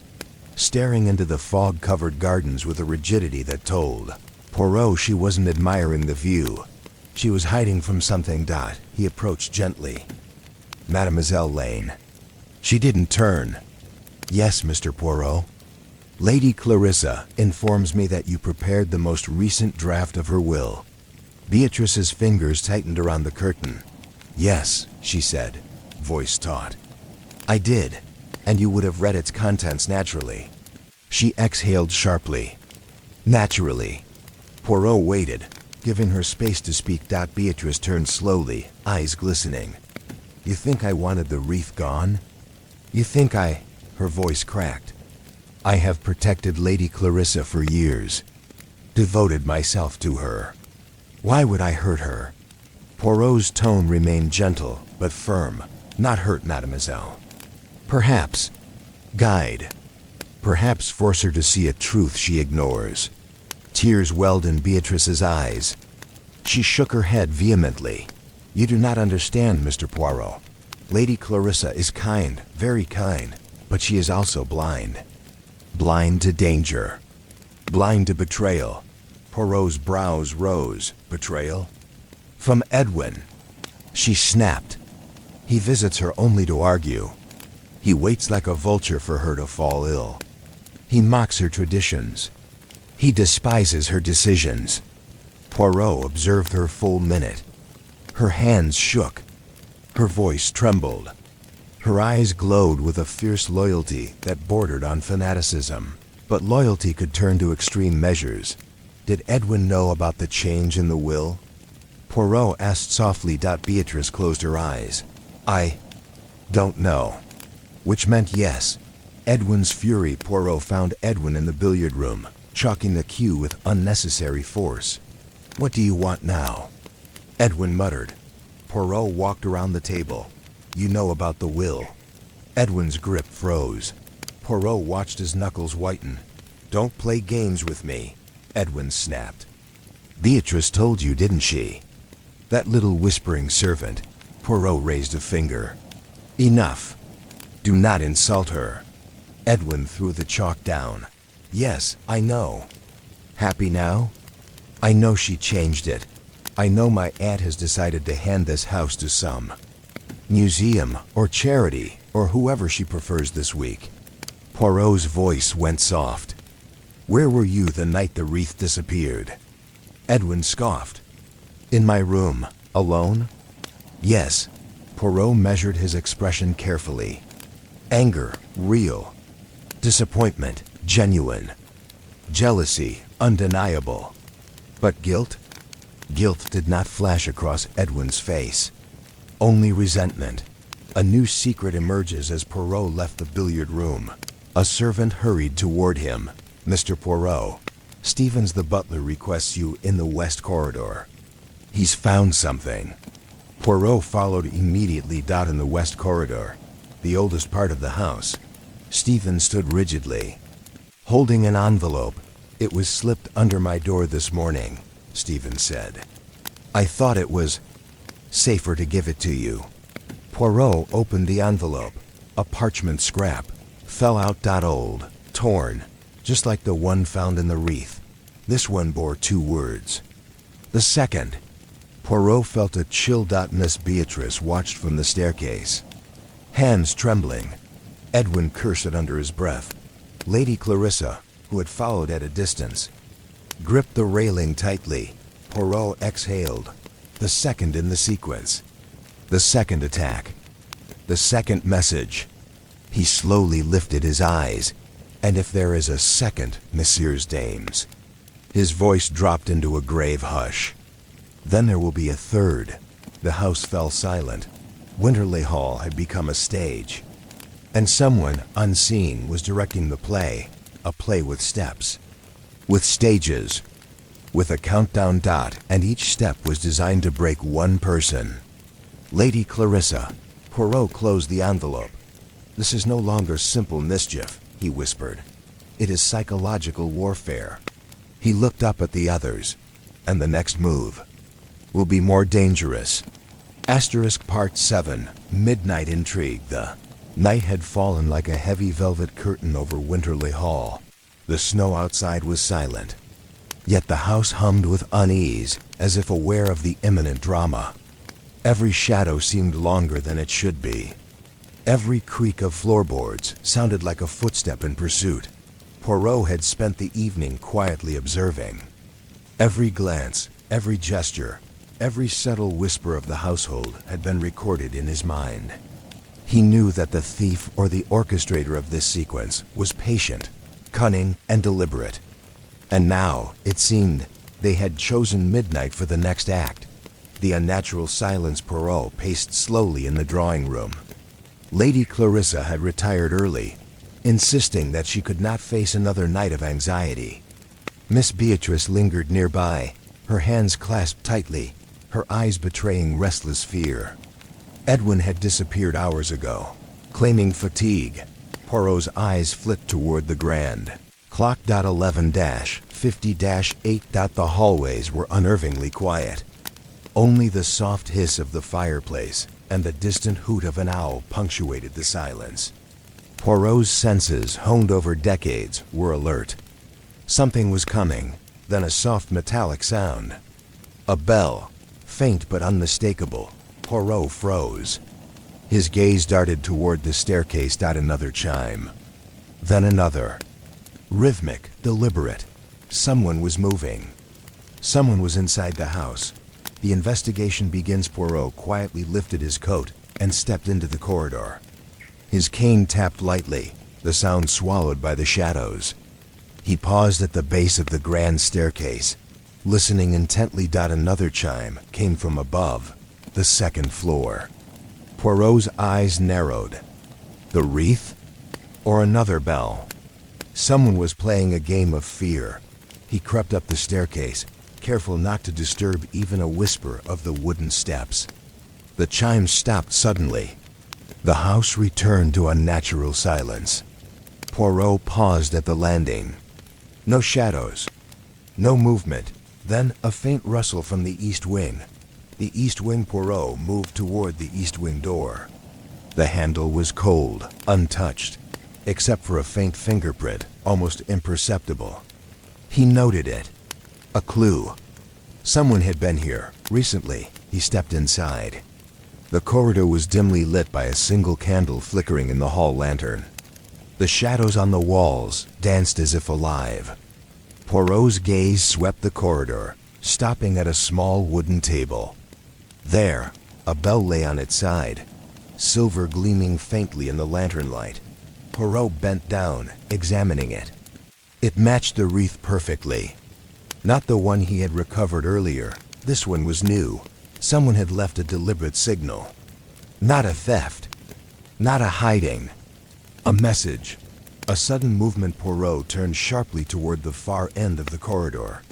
staring into the fog-covered gardens with a rigidity that told Poirot she wasn't admiring the view. She was hiding from something. He approached gently. Mademoiselle Lane. She didn't turn. Yes, Mr. Poirot. Lady Clarissa informs me that you prepared the most recent draft of her will. Beatrice's fingers tightened around the curtain. Yes, she said, voice taut. I did, and you would have read its contents naturally. She exhaled sharply. Naturally. Poirot waited, giving her space to speak. Beatrice turned slowly, eyes glistening. You think I wanted the wreath gone? You think I... Her voice cracked. I have protected Lady Clarissa for years. Devoted myself to her. Why would I hurt her? Poirot's tone remained gentle, but firm. Not hurt, mademoiselle. Perhaps guide. Perhaps force her to see a truth she ignores. Tears welled in Beatrice's eyes. She shook her head vehemently. You do not understand, Mr. Poirot. Lady Clarissa is kind, very kind, but she is also blind. Blind to danger. Blind to betrayal. Poirot's brows rose. Betrayal? From Edwin. She snapped. He visits her only to argue. He waits like a vulture for her to fall ill. He mocks her traditions. He despises her decisions. Poirot observed her full minute. Her hands shook. Her voice trembled. Her eyes glowed with a fierce loyalty that bordered on fanaticism. But loyalty could turn to extreme measures. Did Edwin know about the change in the will? Poirot asked softly. Beatrice closed her eyes. I don't know. Which meant yes. Edwin's fury. Poirot found Edwin in the billiard room, chalking the cue with unnecessary force. What do you want now? Edwin muttered. Poirot walked around the table. You know about the will. Edwin's grip froze. Poirot watched his knuckles whiten. Don't play games with me, Edwin snapped. Beatrice told you, didn't she? That little whispering servant. Poirot raised a finger. Enough. Do not insult her. Edwin threw the chalk down. Yes, I know. Happy now? I know she changed it. I know my aunt has decided to hand this house to some museum or charity or whoever she prefers this week. Poirot's voice went soft. Where were you the night the wreath disappeared? Edwin scoffed. In my room, alone? Yes. Poirot measured his expression carefully. Anger, real. Disappointment, genuine. Jealousy, undeniable. But guilt? Guilt did not flash across Edwin's face. Only resentment. A new secret emerges as Poirot left the billiard room. A servant hurried toward him. Mr. Poirot, Stevens the butler requests you in the west corridor. He's found something. Poirot followed immediately. In the west corridor, the oldest part of the house, Stevens stood rigidly, holding an envelope. It was slipped under my door this morning, Stevens said. I thought it was safer to give it to you. Poirot opened the envelope. A parchment scrap fell out. Old, torn, just like the one found in the wreath. This one bore 2 words. The second. Poirot felt a chill. Miss Beatrice watched from the staircase, hands trembling. Edwin cursed under his breath. Lady Clarissa, who had followed at a distance, gripped the railing tightly. Poirot exhaled. The second in the sequence. The second attack. The second message. He slowly lifted his eyes. And if there is a second, Messieurs Dames. His voice dropped into a grave hush. Then there will be a third. The house fell silent. Winterleigh Hall had become a stage. And someone, unseen, was directing the play. A play with steps. With stages. With a countdown dot, and each step was designed to break one person. Lady Clarissa. Poirot closed the envelope. This is no longer simple mischief, he whispered. It is psychological warfare. He looked up at the others. And the next move will be more dangerous. Part 7. Midnight Intrigue. The night had fallen like a heavy velvet curtain over Winterleigh Hall. The snow outside was silent. Yet the house hummed with unease, as if aware of the imminent drama. Every shadow seemed longer than it should be. Every creak of floorboards sounded like a footstep in pursuit. Poirot had spent the evening quietly observing. Every glance, every gesture, every subtle whisper of the household had been recorded in his mind. He knew that the thief or the orchestrator of this sequence was patient, cunning, and deliberate. And now, it seemed, they had chosen midnight for the next act. The unnatural silence. Poirot paced slowly in the drawing room. Lady Clarissa had retired early, insisting that she could not face another night of anxiety. Miss Beatrice lingered nearby, her hands clasped tightly, her eyes betraying restless fear. Edwin had disappeared hours ago, claiming fatigue. Poirot's eyes flit toward the grand clock. 11-50-8. The hallways were unnervingly quiet. Only the soft hiss of the fireplace and the distant hoot of an owl punctuated the silence. Poirot's senses, honed over decades, were alert. Something was coming, then a soft metallic sound. A bell, faint but unmistakable. Poirot froze. His gaze darted toward the staircase. Another chime. Then another. Rhythmic, deliberate. Someone was moving. Someone was inside the house. The investigation begins. Poirot quietly lifted his coat and stepped into the corridor. His cane tapped lightly, the sound swallowed by the shadows. He paused at the base of the grand staircase, listening intently. Another chime came from above, the second floor. Poirot's eyes narrowed. The wreath? Or another bell? Someone was playing a game of fear. He crept up the staircase, careful not to disturb even a whisper of the wooden steps. The chimes stopped suddenly. The house returned to unnatural silence. Poirot paused at the landing. No shadows. No movement. Then a faint rustle from the east wing. The east wing. Poirot moved toward the east wing door. The handle was cold, untouched, except for a faint fingerprint, almost imperceptible. He noted it. A clue. Someone had been here, recently. He stepped inside. The corridor was dimly lit by a single candle flickering in the hall lantern. The shadows on the walls danced as if alive. Poirot's gaze swept the corridor, stopping at a small wooden table. There, a bell lay on its side, silver gleaming faintly in the lantern light. Poirot bent down, examining it. It matched the wreath perfectly. Not the one he had recovered earlier. This one was new. Someone had left a deliberate signal. Not a theft. Not a hiding. A message. A sudden movement. Poirot turned sharply toward the far end of the corridor.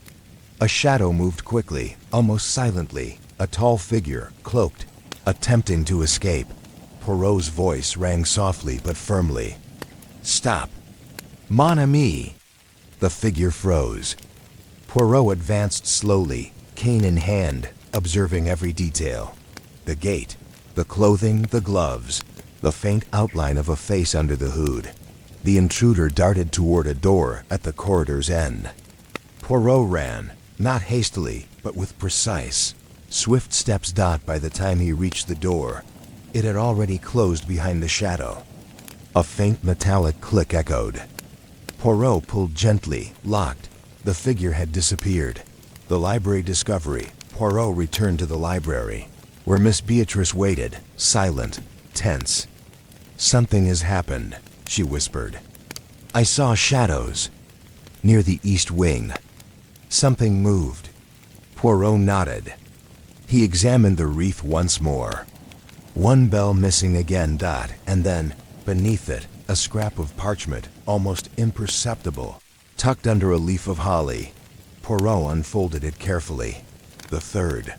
A shadow moved quickly, almost silently. A tall figure, cloaked, attempting to escape. Poirot's voice rang softly but firmly. Stop. Mon ami. The figure froze. Poirot advanced slowly, cane in hand, observing every detail. The gait, the clothing, the gloves, the faint outline of a face under the hood. The intruder darted toward a door at the corridor's end. Poirot ran, not hastily, but with precise, swift steps. By the time he reached the door, it had already closed behind the shadow. A faint metallic click echoed. Poirot pulled gently, locked. The figure had disappeared. The library discovery. Poirot returned to the library, where Miss Beatrice waited, silent, tense. "Something has happened," she whispered. "I saw shadows near the east wing. Something moved." Poirot nodded. He examined the wreath once more. One bell missing again. And then, beneath it, a scrap of parchment, almost imperceptible, tucked under a leaf of holly. Poirot unfolded it carefully. The third.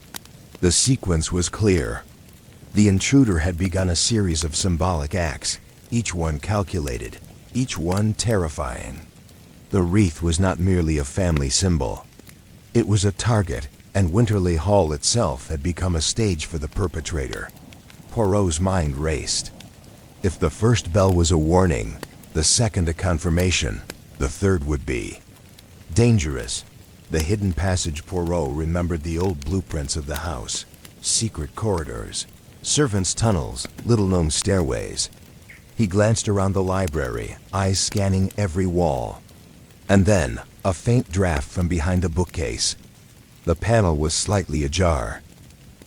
The sequence was clear. The intruder had begun a series of symbolic acts, each one calculated, each one terrifying. The wreath was not merely a family symbol. It was a target, and Winterleigh Hall itself had become a stage for the perpetrator. Poirot's mind raced. If the first bell was a warning, the second a confirmation, the third would be dangerous. The hidden passage. Poirot remembered the old blueprints of the house. Secret corridors, servants' tunnels, little-known stairways. He glanced around the library, eyes scanning every wall. And then, a faint draft from behind a bookcase. The panel was slightly ajar.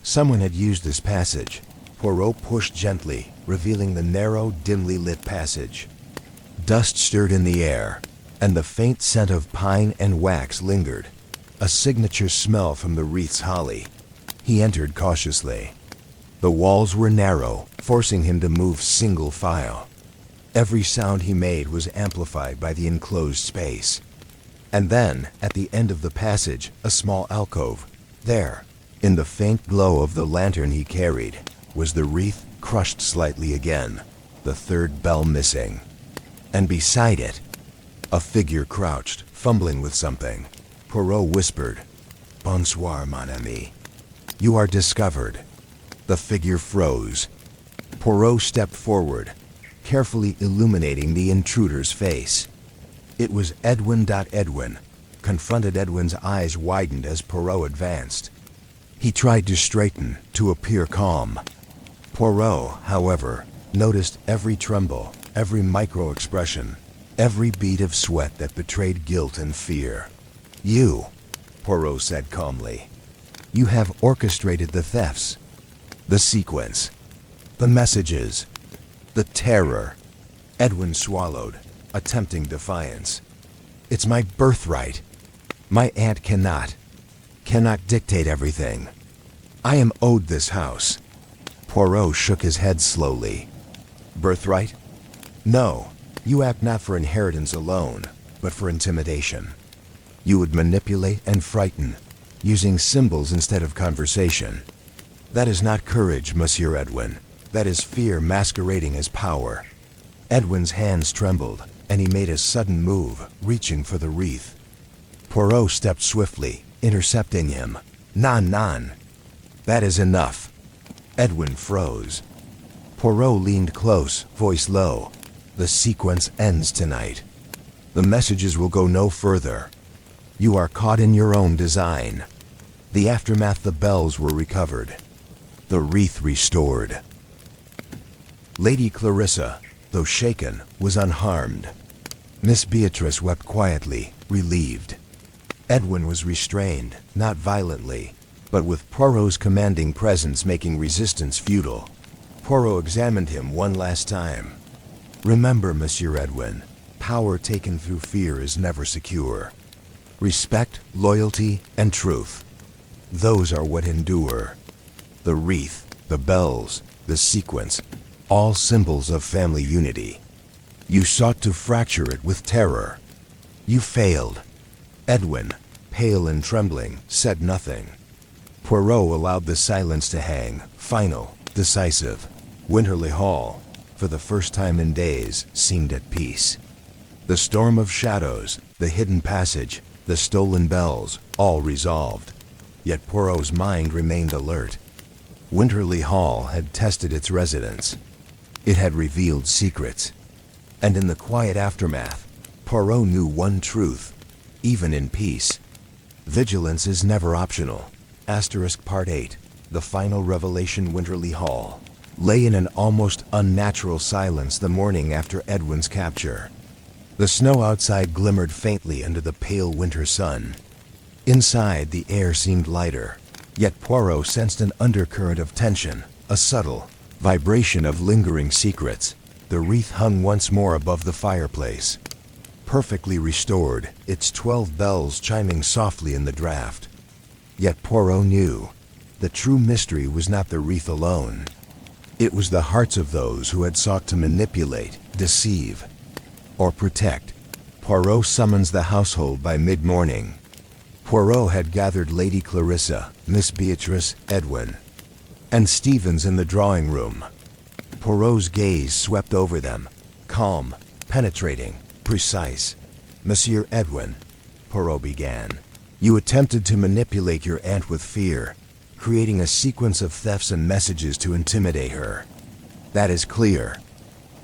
Someone had used this passage. Poirot pushed gently, revealing the narrow, dimly lit passage. Dust stirred in the air, and the faint scent of pine and wax lingered, a signature smell from the wreath's holly. He entered cautiously. The walls were narrow, forcing him to move single file. Every sound he made was amplified by the enclosed space. And then, at the end of the passage, a small alcove. There, in the faint glow of the lantern he carried, was the wreath, crushed slightly again, the third bell missing. And beside it, a figure crouched, fumbling with something. Poirot whispered, "Bonsoir, mon ami. You are discovered." The figure froze. Poirot stepped forward, carefully illuminating the intruder's face. It was Edwin. Edwin confronted. Edwin's eyes widened as Poirot advanced. He tried to straighten, to appear calm. Poirot, however, noticed every tremble, every micro-expression, every bead of sweat that betrayed guilt and fear. "You," Poirot said calmly, "you have orchestrated the thefts, the sequence, the messages, the terror." Edwin swallowed, attempting defiance. "It's my birthright. My aunt cannot dictate everything. I am owed this house." Poirot shook his head slowly. "Birthright? No, you act not for inheritance alone, but for intimidation. You would manipulate and frighten, using symbols instead of conversation. That is not courage, Monsieur Edwin. That is fear masquerading as power." Edwin's hands trembled, and he made a sudden move, reaching for the wreath. Poirot stepped swiftly, intercepting him. Non. That is enough." Edwin froze. Poirot leaned close, voice low. "The sequence ends tonight. The messages will go no further. You are caught in your own design." The aftermath. The bells were recovered, the wreath restored. Lady Clarissa, though shaken, was unharmed. Miss Beatrice wept quietly, relieved. Edwin was restrained, not violently, but with Poirot's commanding presence making resistance futile. Poirot examined him one last time. "Remember, Monsieur Edwin, power taken through fear is never secure. Respect, loyalty, and truth, those are what endure. The wreath, the bells, the sequence, all symbols of family unity. You sought to fracture it with terror. You failed." Edwin, pale and trembling, said nothing. Poirot allowed the silence to hang, final, decisive. Winterleigh Hall, for the first time in days, seemed at peace. The storm of shadows, the hidden passage, the stolen bells, all resolved. Yet Poirot's mind remained alert. Winterleigh Hall had tested its residents. It had revealed secrets. And in the quiet aftermath, Poirot knew one truth. Even in peace, Vigilance is never optional. Part 8. The final revelation. Winterleigh Hall lay in an almost unnatural silence the morning after Edwin's capture. The snow outside glimmered faintly under the pale winter sun. Inside, the air seemed lighter, yet Poirot sensed an undercurrent of tension, a subtle vibration of lingering secrets. The wreath hung once more above the fireplace, perfectly restored, its 12 bells chiming softly in the draught. Yet Poirot knew the true mystery was not the wreath alone. It was the hearts of those who had sought to manipulate, deceive, or protect. Poirot summons the household by mid-morning. Poirot had gathered Lady Clarissa, Miss Beatrice, Edwin, and Stevens in the drawing room. Poirot's gaze swept over them, calm, penetrating, precise. "Monsieur Edwin," Poirot began, "you attempted to manipulate your aunt with fear, creating a sequence of thefts and messages to intimidate her. That is clear.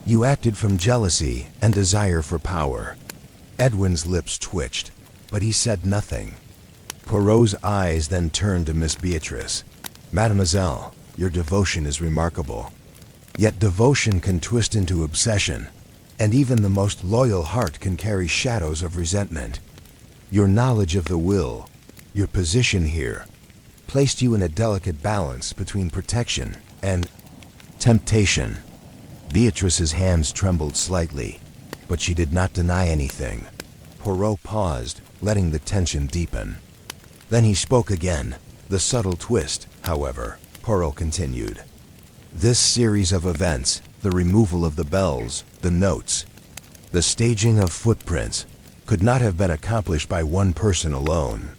You acted from jealousy and desire for power." Edwin's lips twitched, but he said nothing. Poirot's eyes then turned to Miss Beatrice. "Mademoiselle, your devotion is remarkable. Yet devotion can twist into obsession, and even the most loyal heart can carry shadows of resentment. Your knowledge of the will, your position here, placed you in a delicate balance between protection and temptation." Beatrice's hands trembled slightly, but she did not deny anything. Poirot paused, letting the tension deepen. Then he spoke again. "The subtle twist, however," Poirot continued. "This series of events, the removal of the bells, the notes, the staging of footprints, could not have been accomplished by one person alone.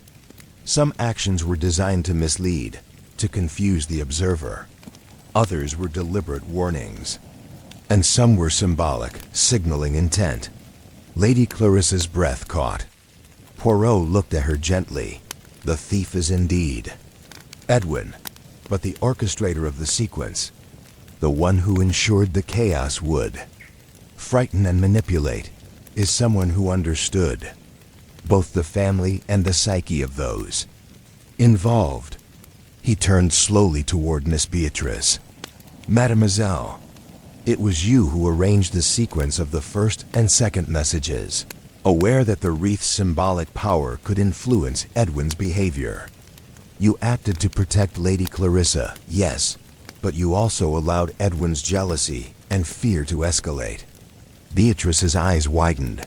Some actions were designed to mislead, to confuse the observer. Others were deliberate warnings. And some were symbolic, signaling intent." Lady Clarissa's breath caught. Poirot looked at her gently. "The thief is indeed Edwin, but the orchestrator of the sequence, the one who ensured the chaos would frighten and manipulate, is someone who understood both the family and the psyche of those involved." He turned slowly toward Miss Beatrice. "Mademoiselle, it was you who arranged the sequence of the first and second messages, aware that the wreath's symbolic power could influence Edwin's behavior. You acted to protect Lady Clarissa, yes, but you also allowed Edwin's jealousy and fear to escalate." Beatrice's eyes widened.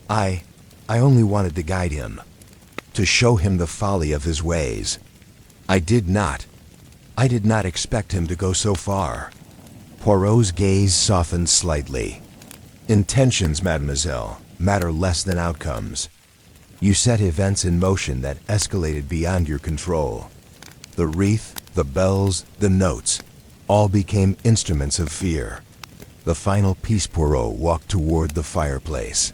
I only wanted to guide him, to show him the folly of his ways. I did not expect him to go so far." Poirot's gaze softened slightly. "Intentions, mademoiselle, matter less than outcomes. You set events in motion that escalated beyond your control. The wreath, the bells, the notes, all became instruments of fear." The final piece. Poirot walked toward the fireplace,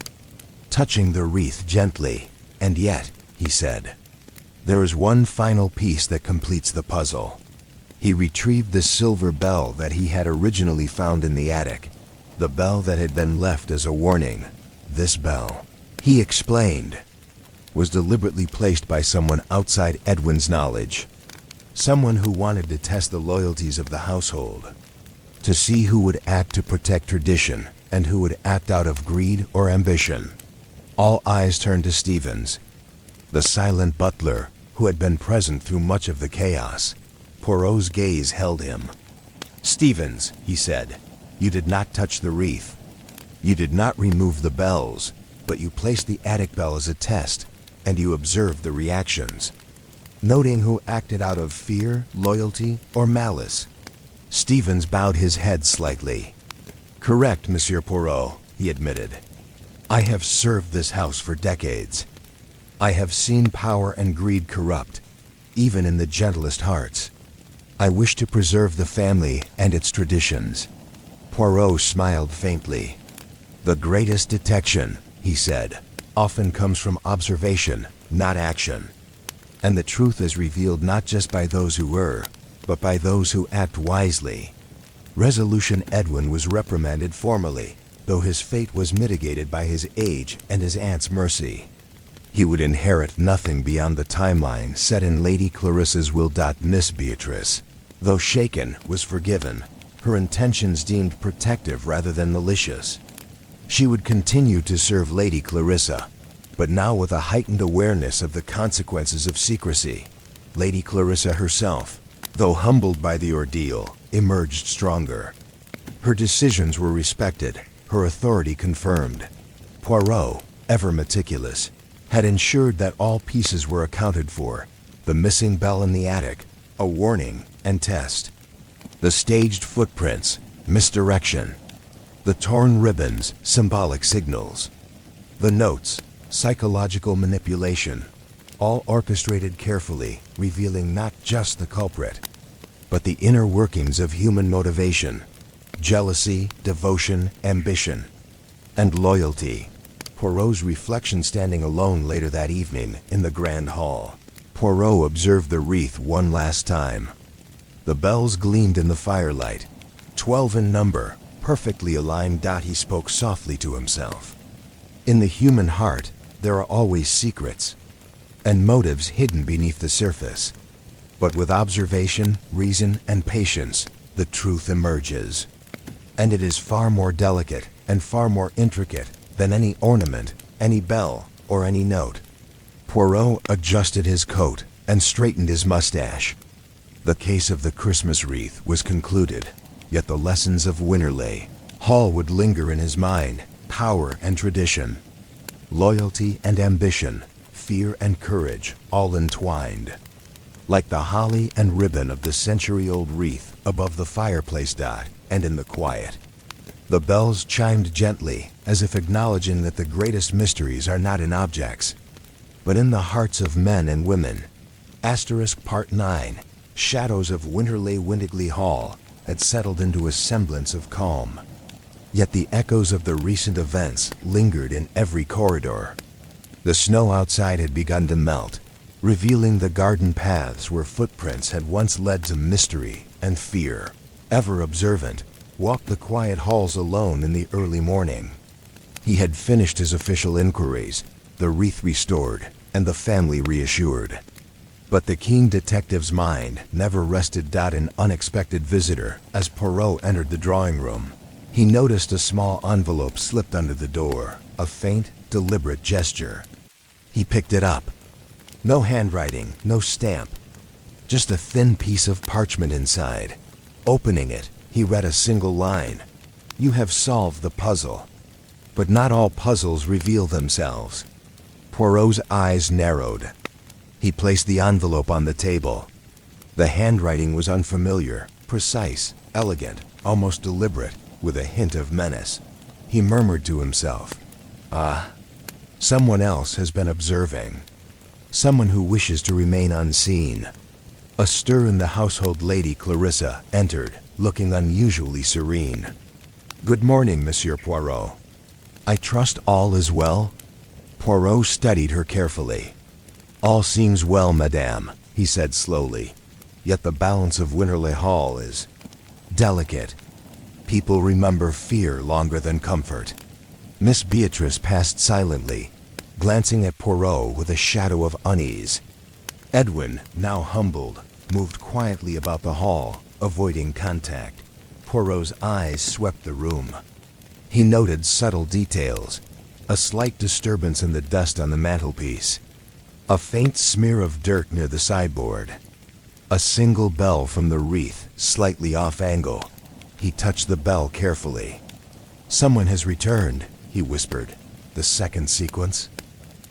touching the wreath gently. "And yet," he said, "there is one final piece that completes the puzzle." He retrieved the silver bell that he had originally found in the attic, the bell that had been left as a warning. "This bell," he explained, "was deliberately placed by someone outside Edwin's knowledge, someone who wanted to test the loyalties of the household, to see who would act to protect tradition and who would act out of greed or ambition." All eyes turned to Stevens, the silent butler who had been present through much of the chaos. Poirot's gaze held him. "Stevens," he said, "you did not touch the wreath. You did not remove the bells, but you placed the attic bell as a test, and you observed the reactions, noting who acted out of fear, loyalty, or malice." Stevens bowed his head slightly. "Correct, Monsieur Poirot," he admitted. "I have served this house for decades. I have seen power and greed corrupt, even in the gentlest hearts. I wish to preserve the family and its traditions." Poirot smiled faintly. "The greatest detection," he said, "often comes from observation, not action. And the truth is revealed not just by those who err, but by those who act wisely." Resolution. Edwin was reprimanded formally, though his fate was mitigated by his age and his aunt's mercy. He would inherit nothing beyond the timeline set in Lady Clarissa's will. Miss Beatrice, though shaken, was forgiven, her intentions deemed protective rather than malicious. She would continue to serve Lady Clarissa, but now with a heightened awareness of the consequences of secrecy. Lady Clarissa herself, though humbled by the ordeal, emerged stronger. Her decisions were respected, her authority confirmed. Poirot, ever meticulous, had ensured that all pieces were accounted for: the missing bell in the attic, a warning and test; the staged footprints, misdirection; the torn ribbons, symbolic signals; the notes, psychological manipulation, all orchestrated carefully, revealing not just the culprit, but the inner workings of human motivation: jealousy, devotion, ambition, and loyalty. Poirot's reflection standing alone later that evening in the grand hall. Poirot observed the wreath one last time. The bells gleamed in the firelight, 12 in number, perfectly aligned. He spoke softly to himself. In the human heart, there are always secrets and motives hidden beneath the surface. But with observation, reason, and patience, the truth emerges. And it is far more delicate and far more intricate than any ornament, any bell, or any note. Poirot adjusted his coat and straightened his mustache. The case of the Christmas wreath was concluded, yet the lessons of Winterleigh Hall would linger in his mind: power and tradition, loyalty and ambition, fear and courage, all entwined. Like the holly and ribbon of the century-old wreath above the fireplace. And in the quiet, the bells chimed gently, as if acknowledging that the greatest mysteries are not in objects, but in the hearts of men and women. Part 9. Shadows of Winterleigh Hall had settled into a semblance of calm. Yet the echoes of the recent events lingered in every corridor. The snow outside had begun to melt, revealing the garden paths where footprints had once led to mystery and fear. Ever observant, walked the quiet halls alone in the early morning. He had finished his official inquiries, the wreath restored, and the family reassured. But the keen detective's mind never rested. An unexpected visitor. As Poirot entered the drawing room, he noticed a small envelope slipped under the door, a faint, deliberate gesture. He picked it up. No handwriting, no stamp, just a thin piece of parchment inside. Opening it, he read a single line: "You have solved the puzzle." But not all puzzles reveal themselves. Poirot's eyes narrowed. He placed the envelope on the table. The handwriting was unfamiliar, precise, elegant, almost deliberate, with a hint of menace. He murmured to himself, "Ah, someone else has been observing. Someone who wishes to remain unseen." A stir in the household. Lady Clarissa entered, looking unusually serene. "Good morning, Monsieur Poirot. I trust all is well?" Poirot studied her carefully. "All seems well, madame," he said slowly. "Yet the balance of Winterleigh Hall is delicate. People remember fear longer than comfort." Miss Beatrice passed silently, glancing at Poirot with a shadow of unease. Edwin, now humbled, moved quietly about the hall, avoiding contact. Poirot's eyes swept the room. He noted subtle details: a slight disturbance in the dust on the mantelpiece, a faint smear of dirt near the sideboard, a single bell from the wreath slightly off angle. He touched the bell carefully. "Someone has returned," he whispered. "The second sequence?"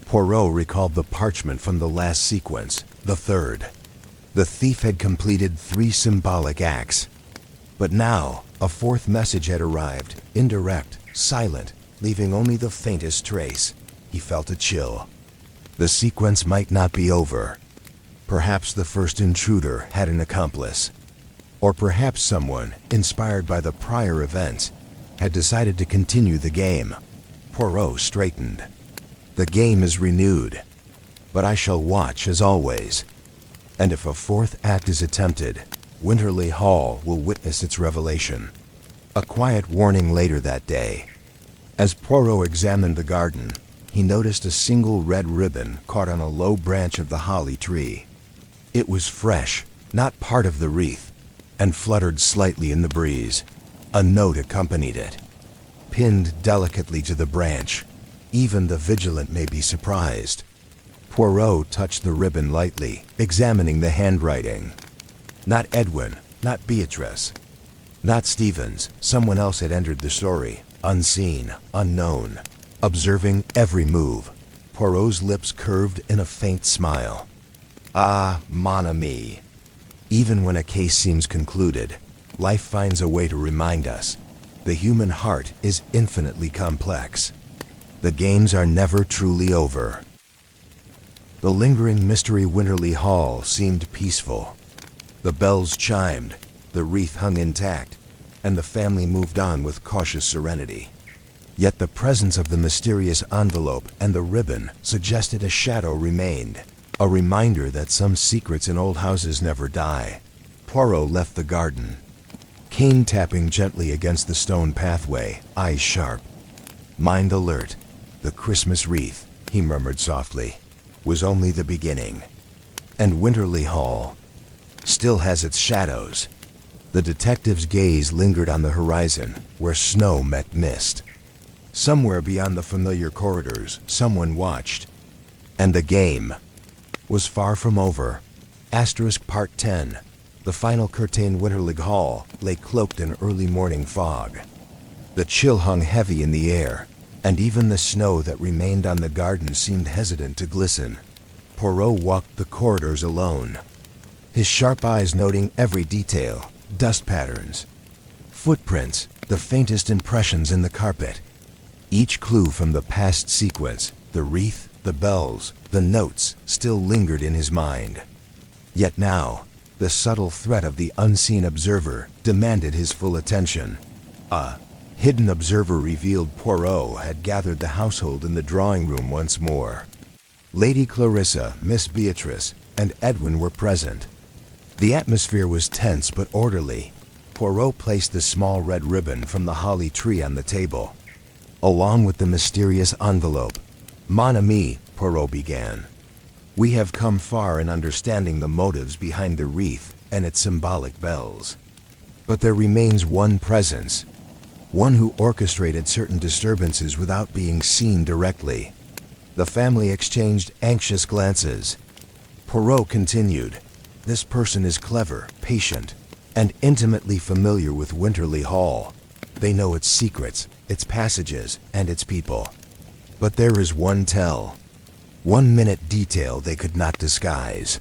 Poirot recalled the parchment from the last sequence, the third. The thief had completed 3 symbolic acts. But now, a fourth message had arrived, indirect, silent, leaving only the faintest trace. He felt a chill. The sequence might not be over. Perhaps the first intruder had an accomplice. Or perhaps someone, inspired by the prior events, had decided to continue the game. Poirot straightened. "The game is renewed, but I shall watch as always. And if a fourth act is attempted, Winterleigh Hall will witness its revelation." A quiet warning later that day. As Poirot examined the garden, he noticed a single red ribbon caught on a low branch of the holly tree. It was fresh, not part of the wreath, and fluttered slightly in the breeze. A note accompanied it, pinned delicately to the branch. Even the vigilant may be surprised. Poirot touched the ribbon lightly, examining the handwriting. Not Edwin, not Beatrice, not Stevens. Someone else had entered the story, unseen, unknown, observing every move. Poirot's lips curved in a faint smile. Ah, mon ami. Even when a case seems concluded, life finds a way to remind us. The human heart is infinitely complex. The games are never truly over. The lingering mystery Winterleigh Hall seemed peaceful. The bells chimed, the wreath hung intact, and the family moved on with cautious serenity. Yet the presence of the mysterious envelope and the ribbon suggested a shadow remained, a reminder that some secrets in old houses never die. Poirot left the garden, cane tapping gently against the stone pathway, eyes sharp, mind alert. The Christmas wreath, he murmured softly, was only the beginning. And Winterleigh Hall still has its shadows. The detective's gaze lingered on the horizon, where snow met mist. Somewhere beyond the familiar corridors, someone watched. And the game was far from over. Part 10. The final curtain. Winterleigh Hall lay cloaked in early morning fog. The chill hung heavy in the air, and even the snow that remained on the garden seemed hesitant to glisten. Poirot walked the corridors alone, his sharp eyes noting every detail: dust patterns, footprints, the faintest impressions in the carpet. Each clue from the past sequence, the wreath, the bells, the notes, still lingered in his mind. Yet now, the subtle threat of the unseen observer demanded his full attention. A hidden observer revealed Poirot had gathered the household in the drawing room once more. Lady Clarissa, Miss Beatrice, and Edwin were present. The atmosphere was tense but orderly. Poirot placed the small red ribbon from the holly tree on the table, along with the mysterious envelope. Mon ami, Poirot began, we have come far in understanding the motives behind the wreath and its symbolic bells. But there remains one presence, one who orchestrated certain disturbances without being seen directly. The family exchanged anxious glances. Poirot continued, this person is clever, patient, and intimately familiar with Winterleigh Hall. They know its secrets, its passages, and its people. But there is one tell, one minute detail they could not disguise.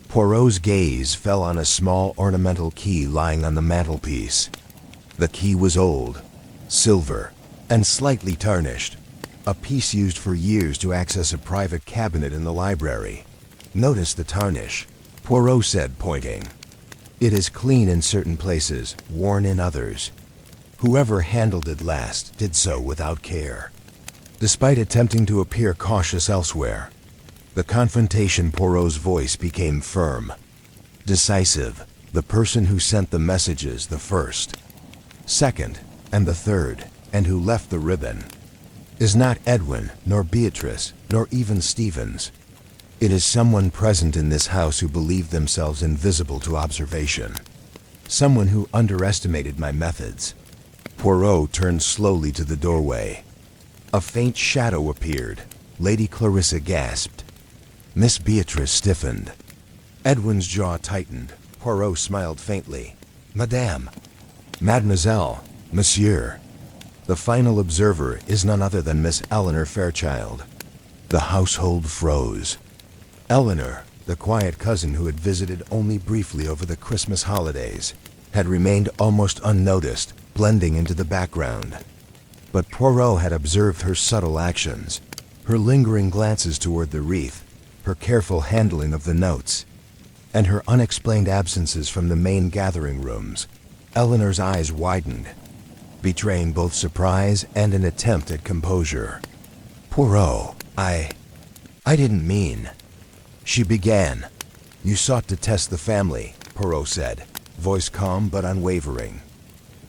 Poirot's gaze fell on a small ornamental key lying on the mantelpiece. The key was old, silver, and slightly tarnished, a piece used for years to access a private cabinet in the library. Notice the tarnish, Poirot said, pointing. It is clean in certain places, worn in others. Whoever handled it last did so without care, despite attempting to appear cautious elsewhere. The confrontation. Poirot's voice became firm, decisive. The person who sent the messages, the first, second, and the third, and who left the ribbon, is not Edwin, nor Beatrice, nor even Stevens. It is someone present in this house who believed themselves invisible to observation. Someone who underestimated my methods. Poirot turned slowly to the doorway. A faint shadow appeared. Lady Clarissa gasped. Miss Beatrice stiffened. Edwin's jaw tightened. Poirot smiled faintly. Madame. Mademoiselle. Monsieur. The final observer is none other than Miss Eleanor Fairchild. The household froze. Eleanor, the quiet cousin who had visited only briefly over the Christmas holidays, had remained almost unnoticed, blending into the background. But Poirot had observed her subtle actions, her lingering glances toward the wreath, her careful handling of the notes, and her unexplained absences from the main gathering rooms. Eleanor's eyes widened, betraying both surprise and an attempt at composure. Poirot, I didn't mean... She began. You sought to test the family, Poirot said, voice calm but unwavering,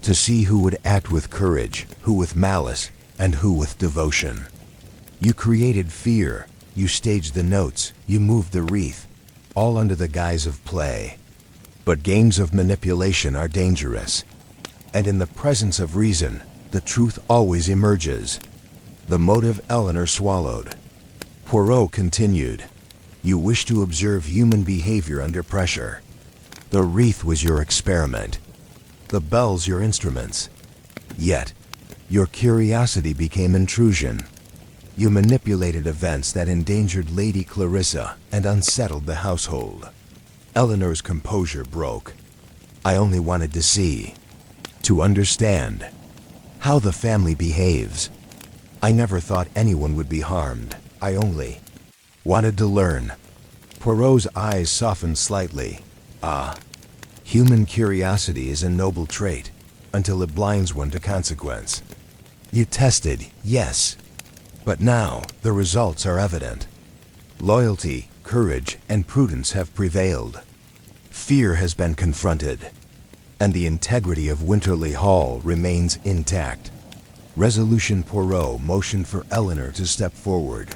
to see who would act with courage, who with malice, and who with devotion. You created fear, you staged the notes, you moved the wreath, all under the guise of play. But games of manipulation are dangerous, and in the presence of reason, the truth always emerges. The motive Eleanor swallowed. Poirot continued. You wish to observe human behavior under pressure. The wreath was your experiment, the bells your instruments. Yet, your curiosity became intrusion. You manipulated events that endangered Lady Clarissa and unsettled the household. Eleanor's composure broke. I only wanted to see, to understand, how the family behaves. I never thought anyone would be harmed. I only wanted to learn. Poirot's eyes softened slightly. Ah, human curiosity is a noble trait, until it blinds one to consequence. You tested, yes, but now the results are evident. Loyalty, courage, and prudence have prevailed. Fear has been confronted, and the integrity of Winterleigh Hall remains intact. Resolution. Poirot motioned for Eleanor to step forward.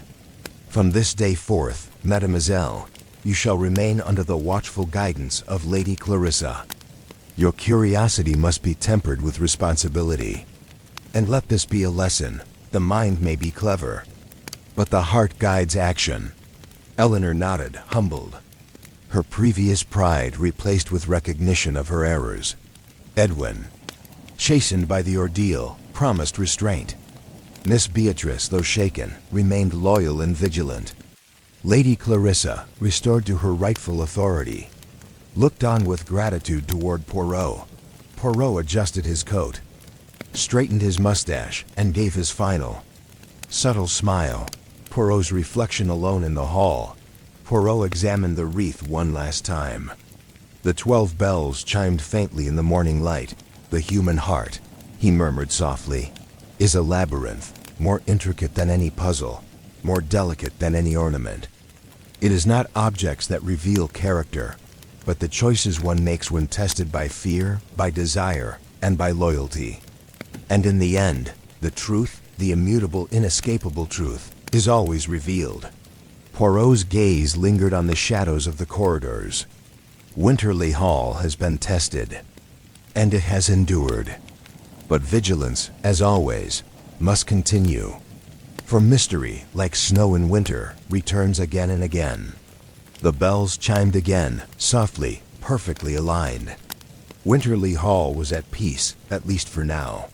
From this day forth, Mademoiselle, you shall remain under the watchful guidance of Lady Clarissa. Your curiosity must be tempered with responsibility. And let this be a lesson. The mind may be clever, but the heart guides action. Eleanor nodded, humbled, her previous pride replaced with recognition of her errors. Edwin, chastened by the ordeal, promised restraint. Miss Beatrice, though shaken, remained loyal and vigilant. Lady Clarissa, restored to her rightful authority, looked on with gratitude toward Poirot. Poirot adjusted his coat, straightened his mustache, and gave his final, subtle smile. Poirot's reflection alone in the hall. Poirot examined the wreath one last time. The 12 bells chimed faintly in the morning light. The human heart, he murmured softly, is a labyrinth, more intricate than any puzzle, more delicate than any ornament. It is not objects that reveal character, but the choices one makes when tested by fear, by desire, and by loyalty. And in the end, the truth, the immutable, inescapable truth, is always revealed. Poirot's gaze lingered on the shadows of the corridors. Winterleigh Hall has been tested, and it has endured. But vigilance, as always, must continue. For mystery, like snow in winter, returns again and again. The bells chimed again, softly, perfectly aligned. Winterleigh Hall was at peace, at least for now.